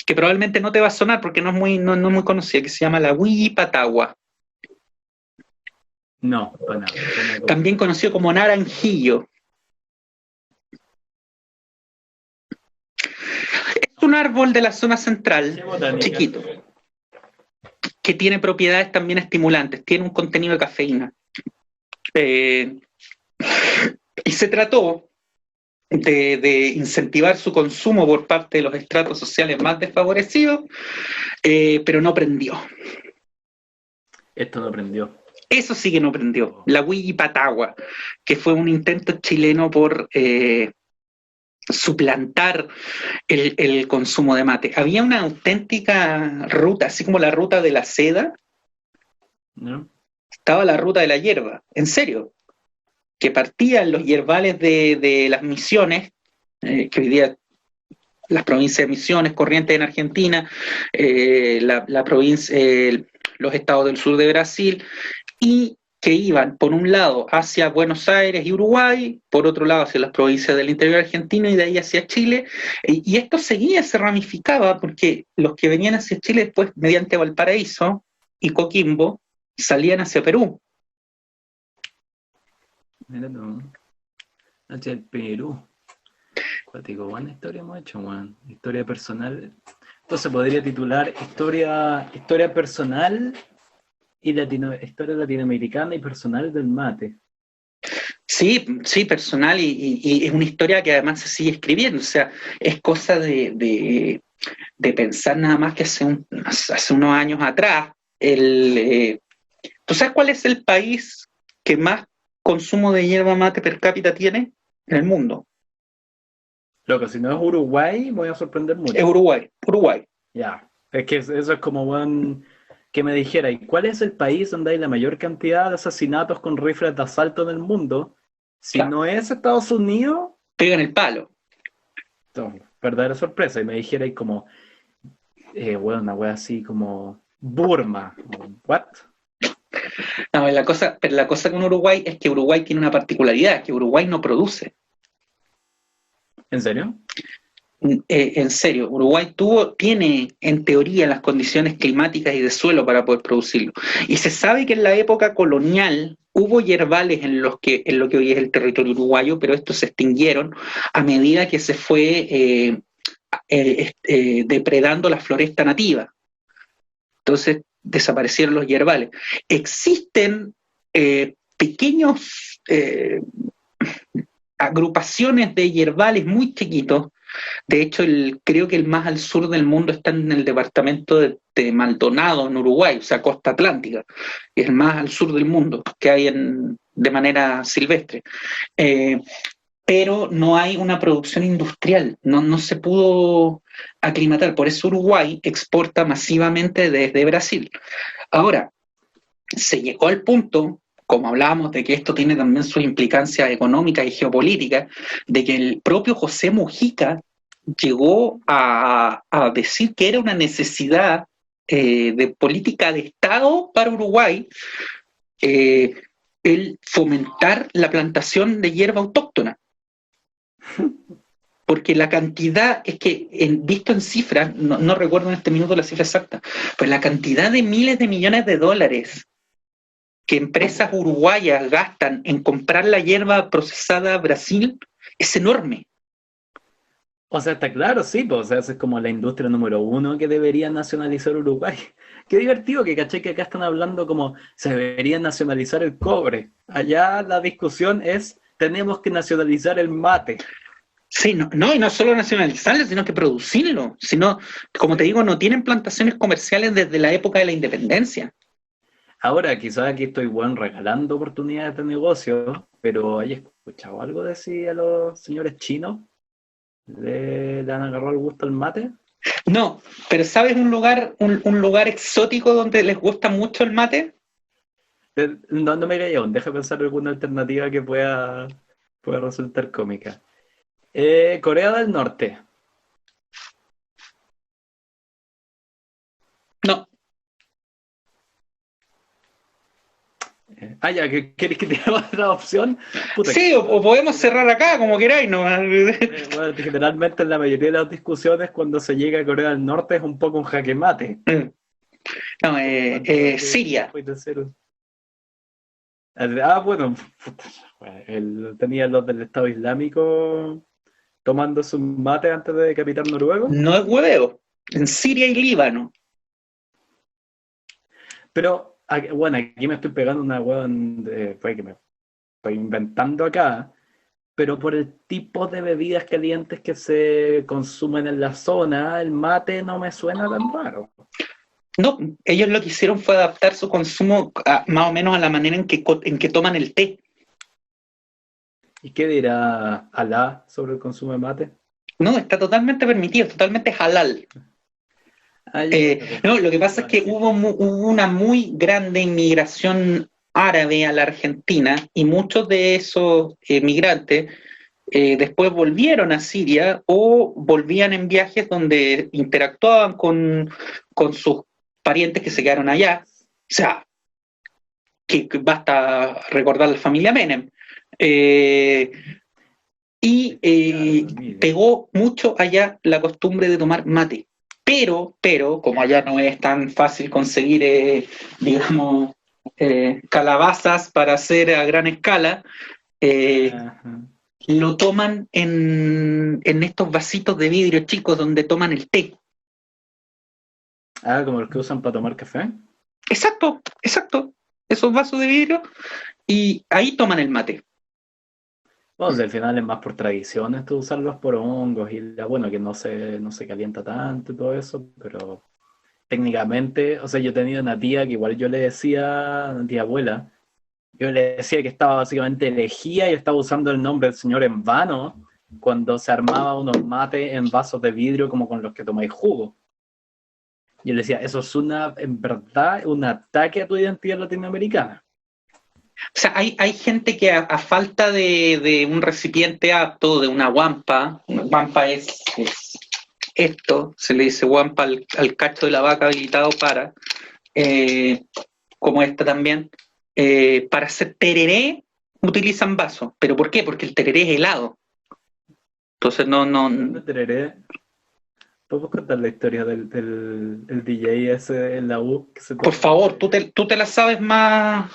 que probablemente no te va a sonar porque no es muy conocida, que se llama la Huilli-Patagua. No, para nada. También conocido como naranjillo. Es un árbol de la zona central, chiquito, que tiene propiedades también estimulantes, tiene un contenido de cafeína. Y se trató de incentivar su consumo por parte de los estratos sociales más desfavorecidos, pero no prendió. Esto no prendió. Eso sí que no prendió. La Huilli-Patagua, que fue un intento chileno por suplantar el consumo de mate. Había una auténtica ruta, así como la ruta de la seda, ¿no? Estaba la ruta de la hierba, en serio, que partían los yerbales de las Misiones, que hoy día las provincias de Misiones, Corrientes en Argentina, la provincia, los estados del sur de Brasil, y que iban por un lado hacia Buenos Aires y Uruguay, por otro lado hacia las provincias del interior argentino y de ahí hacia Chile, y esto seguía, se ramificaba, porque los que venían hacia Chile después, mediante Valparaíso y Coquimbo, salían hacia Perú. Mira tú. Hacia el Perú. Cuático, buena historia hemos hecho, weón. Historia personal. Esto se podría titular historia personal y historia latinoamericana y personal del mate. Sí, personal, y es una historia que además se sigue escribiendo, o sea, es cosa de pensar nada más que hace unos años atrás. ¿Tú sabes cuál es el país que más consumo de hierba mate per cápita tiene en el mundo? Loco, si no es Uruguay, me voy a sorprender mucho. Es Uruguay. Ya, es que eso es como, weón, que me dijera, ¿y cuál es el país donde hay la mayor cantidad de asesinatos con rifles de asalto en el mundo? Si Claro. no es Estados Unidos, Pegan el palo. entonces, verdadera sorpresa. Y me dijera, y como, bueno, una wea así como Burma. ¿What? No, pero la cosa con Uruguay es que Uruguay tiene una particularidad, que Uruguay no produce. ¿En serio? En serio, Uruguay tiene en teoría las condiciones climáticas y de suelo para poder producirlo. Y se sabe que en la época colonial hubo yerbales en lo que hoy es el territorio uruguayo, pero estos se extinguieron a medida que se fue depredando la floresta nativa. Entonces desaparecieron los yerbales. Existen pequeños agrupaciones de yerbales muy chiquitos. De hecho, creo que el más al sur del mundo está en el departamento de Maldonado, en Uruguay, o sea, costa atlántica. Es el más al sur del mundo que hay de manera silvestre. Pero no hay una producción industrial, no se pudo aclimatar. Por eso Uruguay exporta masivamente desde Brasil. Ahora, se llegó al punto, como hablábamos, de que esto tiene también sus implicancias económicas y geopolíticas, de que el propio José Mujica llegó a decir que era una necesidad de política de Estado para Uruguay el fomentar la plantación de hierba autóctona. Porque la cantidad, es que visto en cifras, no recuerdo en este minuto la cifra exacta, pero la cantidad de miles de millones de dólares que empresas uruguayas gastan en comprar la hierba procesada a Brasil es enorme. O sea, está claro, sí, pues, o sea, es como la industria número 1 que debería nacionalizar Uruguay. Qué divertido que caché que acá están hablando como se debería nacionalizar el cobre. Allá la discusión es, tenemos que nacionalizar el mate. Sí, y no solo nacionalizarlo, sino que producirlo. Sino, como te digo, no tienen plantaciones comerciales desde la época de la independencia. Ahora, quizás aquí estoy regalando oportunidades de negocio, Pero ¿hay escuchado algo de si a los señores chinos le han agarrado el gusto al mate? No, pero ¿sabes un lugar exótico donde les gusta mucho el mate? No, no me callé aún, deja pensar alguna alternativa que pueda resultar cómica. Corea del Norte. No. Ya, ¿querés que te dé otra opción? Puta, Sí, o podemos cerrar acá, como queráis, ¿no? bueno, generalmente en la mayoría de las discusiones cuando se llega a Corea del Norte es un poco un jaque mate. No, ¿Cuánto Siria. puede ser? Bueno, puta, él tenía los del Estado Islámico tomando sus mates antes de decapitar noruego. No es hueveo. En Siria y Líbano. Pero, bueno, aquí me estoy pegando una hueá que me estoy inventando acá, pero por el tipo de bebidas calientes que se consumen en la zona, el mate no me suena tan raro. No, ellos lo que hicieron fue adaptar su consumo más o menos a la manera en que toman el té. ¿Y qué dirá Alá sobre el consumo de mate? No, está totalmente permitido, totalmente halal. No, lo que pasa es que hubo una muy grande inmigración árabe a la Argentina y muchos de esos migrantes después volvieron a Siria o volvían en viajes donde interactuaban con sus parientes que se quedaron allá. O sea, que basta recordar la familia Menem. Pegó mucho allá la costumbre de tomar mate. Pero, como allá no es tan fácil conseguir, digamos, calabazas para hacer a gran escala, lo toman en estos vasitos de vidrio chicos donde toman el té. Como los que usan para tomar café. Exacto, exacto. Esos vasos de vidrio y ahí toman el mate. Bueno, si al final es más por tradición esto de usarlos por hongos y bueno, que no se calienta tanto y todo eso, pero técnicamente, o sea, yo tenía una tía que igual yo le decía, una tía abuela, yo le decía que estaba básicamente elegía y estaba usando el nombre del señor en vano cuando se armaba unos mates en vasos de vidrio como con los que tomáis jugo. Yo le decía, eso es en verdad, un ataque a tu identidad latinoamericana. O sea, hay gente que a falta de un recipiente apto, de una guampa es esto, se le dice guampa al cacho de la vaca habilitado para, como esta también, para hacer tereré utilizan vaso. ¿Pero por qué? Porque el tereré es helado. Entonces No tereré. ¿Podemos contar la historia del DJ ese en la U? Por favor, tú te la sabes más.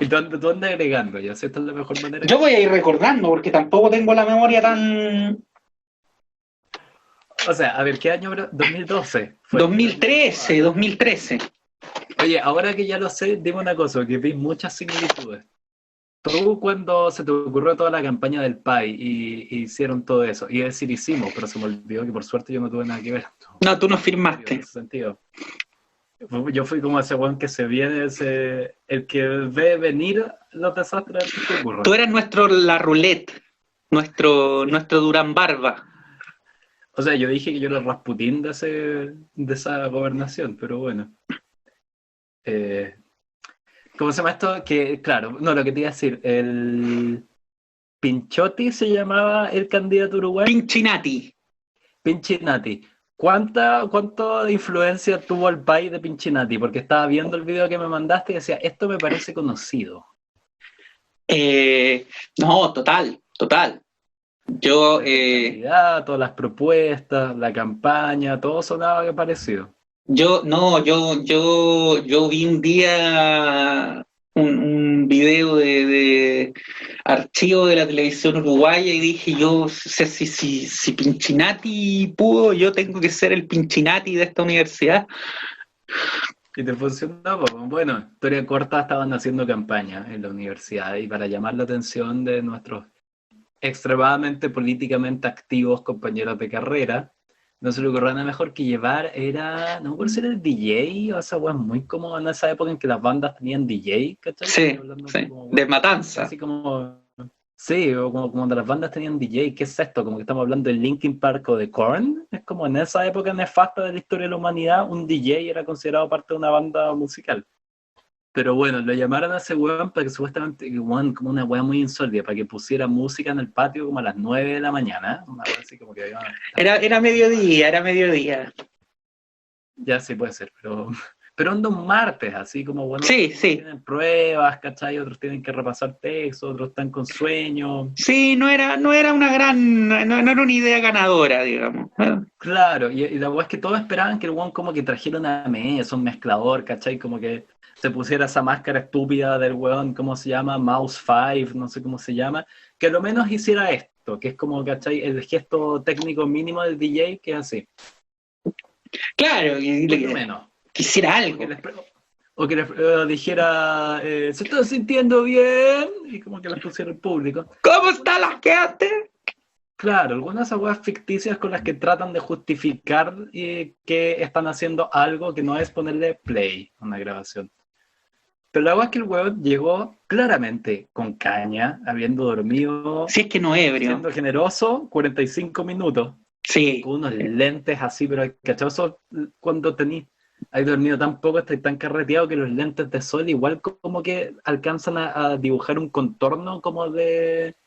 Y tú andas agregando, ya sé, esta es la mejor manera. Yo voy a ir recordando porque tampoco tengo la memoria tan. O sea, a ver, ¿qué año era? 2012. 2013. Oye, ahora que ya lo sé, dime una cosa, que vi muchas similitudes. Tú cuando se te ocurrió toda la campaña del PAI y hicieron todo eso, iba a decir hicimos, pero se me olvidó que por suerte yo no tuve nada que ver. No, tú no firmaste. En ese sentido. Yo fui como ese weón que se viene, el que ve venir los desastres que ocurren. Tú eras la roulette, nuestro Durán Barba. O sea, yo dije que yo era Rasputín de esa gobernación, pero bueno. ¿Cómo se llama esto? Que, claro, no, lo que te iba a decir, el Pinchotti se llamaba el candidato uruguayo. Pinchinati. ¿Cuánta influencia tuvo el país de Pinchinati? Porque estaba viendo el video que me mandaste y decía, esto me parece conocido. No, total. Yo, todas las propuestas, la campaña, todo sonaba parecido. Yo vi un día un video de archivo de la televisión uruguaya y dije si Pinchinati pudo, yo tengo que ser el Pinchinati de esta universidad. Y te funcionó. Bueno, historia corta, estaban haciendo campaña en la universidad y para llamar la atención de nuestros extremadamente políticamente activos compañeros de carrera, No se le ocurrió nada mejor que llevar, era, no me acuerdo si era el DJ o esa weá, muy como en esa época en que las bandas tenían DJ, ¿cachai? Estoy Sí, hablando sí. como, De weá, Matanza. así como, sí, o como cuando las bandas tenían DJ, ¿qué es esto? Como que estamos hablando de Linkin Park o de Korn, es como en esa época nefasta de la historia de la humanidad, un DJ era considerado parte de una banda musical. Pero bueno, lo llamaron a ese weón para que supuestamente, weón, como una weá muy insólita, para que pusiera música en el patio como a las 9 de la mañana, una weá así como que Era mediodía, era mediodía. ya sí puede ser, pero anda un martes, así como, bueno, Sí, sí. tienen pruebas, ¿cachai? Otros tienen que repasar textos, otros están con sueño. Sí, no era una gran, no era una idea ganadora, digamos. Claro, y la weá es que todos esperaban que el weón como que trajera una mesa, un mezclador, ¿cachai? Como que se pusiera esa máscara estúpida del weón, ¿cómo se llama? Mouse 5, no sé cómo se llama, que a lo menos hiciera esto, que es como, ¿cachai? El gesto técnico mínimo del DJ, que es así, Claro, por lo menos. quisiera O algo. que les dijera, se está sintiendo bien, y como que les pusiera el público. ¿Cómo están las que antes? Claro, algunas de esas weas ficticias con las que tratan de justificar que están haciendo algo que no es ponerle play a una grabación. Pero la wea es que el weón llegó claramente con caña, habiendo dormido, Si es que no ebrio. siendo generoso, 45 minutos, Sí. con unos lentes así, pero cachoso cuando hay dormido tan poco, estás tan carreteado que los lentes de sol igual como que alcanzan a dibujar un contorno como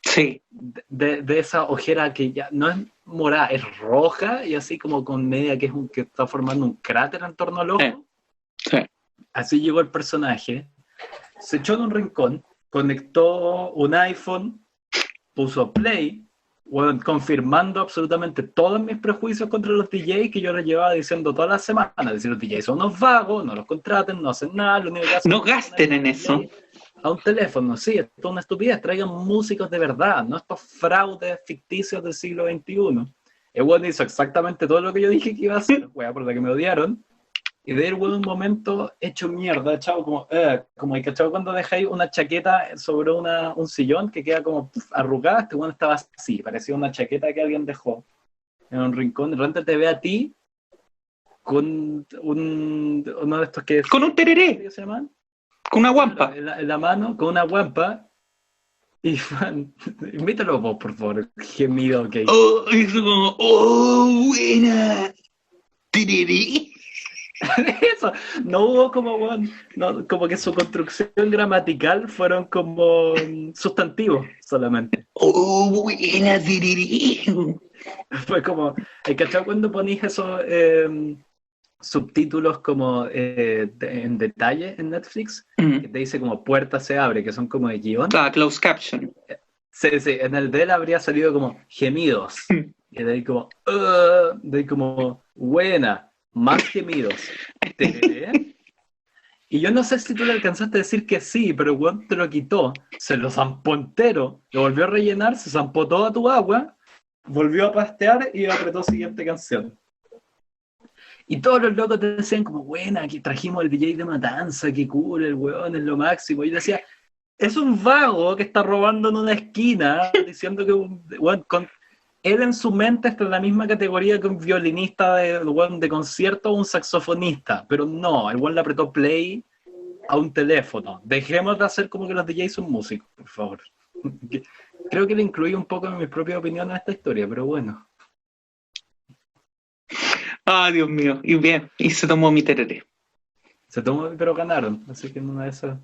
Sí. de esa ojera que ya no es morada, es roja y así como con media que está formando un cráter en torno al ojo. Sí. Así llegó el personaje, se echó en un rincón, conectó un iPhone, puso play, bueno, confirmando absolutamente todos mis prejuicios contra los DJs que yo les llevaba diciendo todas las semanas. Decir, los DJs son unos vagos, no los contraten, no hacen nada, lo único que hacen No es gasten en eso. a un teléfono, sí, esto es una estupidez, traigan músicos de verdad, no estos fraudes ficticios del siglo XXI. El weón hizo exactamente todo lo que yo dije que iba a hacer, weá, por la que me odiaron, y de ahí el weón un momento hecho mierda, echado como el cachado cuando dejáis una chaqueta sobre un sillón que queda como arrugada, este weón estaba así, parecía una chaqueta que alguien dejó en un rincón, de repente te ve a ti con uno de estos que Con un tereré, ¿qué se llaman? con una guampa. En la mano, con una guampa. Y man, invítalo vos, por favor. Gemido, ok. Oh, eso como, oh, buena. Tereré. Eso, no hubo como, bueno, no, como que su construcción gramatical fueron como sustantivos solamente. Oh, buena, tereré. Fue como, ¿cachai? Cuando ponís esos subtítulos como en detalle en Netflix, que te dice como puerta se abre, que son como de guión. Ah, closed caption. Sí, sí, en el de él habría salido como gemidos. Y de ahí como, buena, más gemidos. ¿Tereré? Y yo no sé si tú le alcanzaste a decir que sí, pero el weón te lo quitó, se lo zampó entero, lo volvió a rellenar, se zampó toda tu agua, volvió a pastear y apretó siguiente canción. Y todos los locos te decían como, buena, aquí trajimos el DJ de Matanza, qué cool, el weón es lo máximo. Y yo decía, es un vago que está robando en una esquina, diciendo que bueno, él en su mente está en la misma categoría que un violinista de concierto o un saxofonista, pero no, el weón le apretó play a un teléfono. Dejemos de hacer como que los DJs son músicos, por favor. Creo que le incluí un poco en mi propia opinión a esta historia, pero bueno. Ah, Dios mío. Y bien, y se tomó mi tereré. Se tomó, pero ganaron, así que en una de esas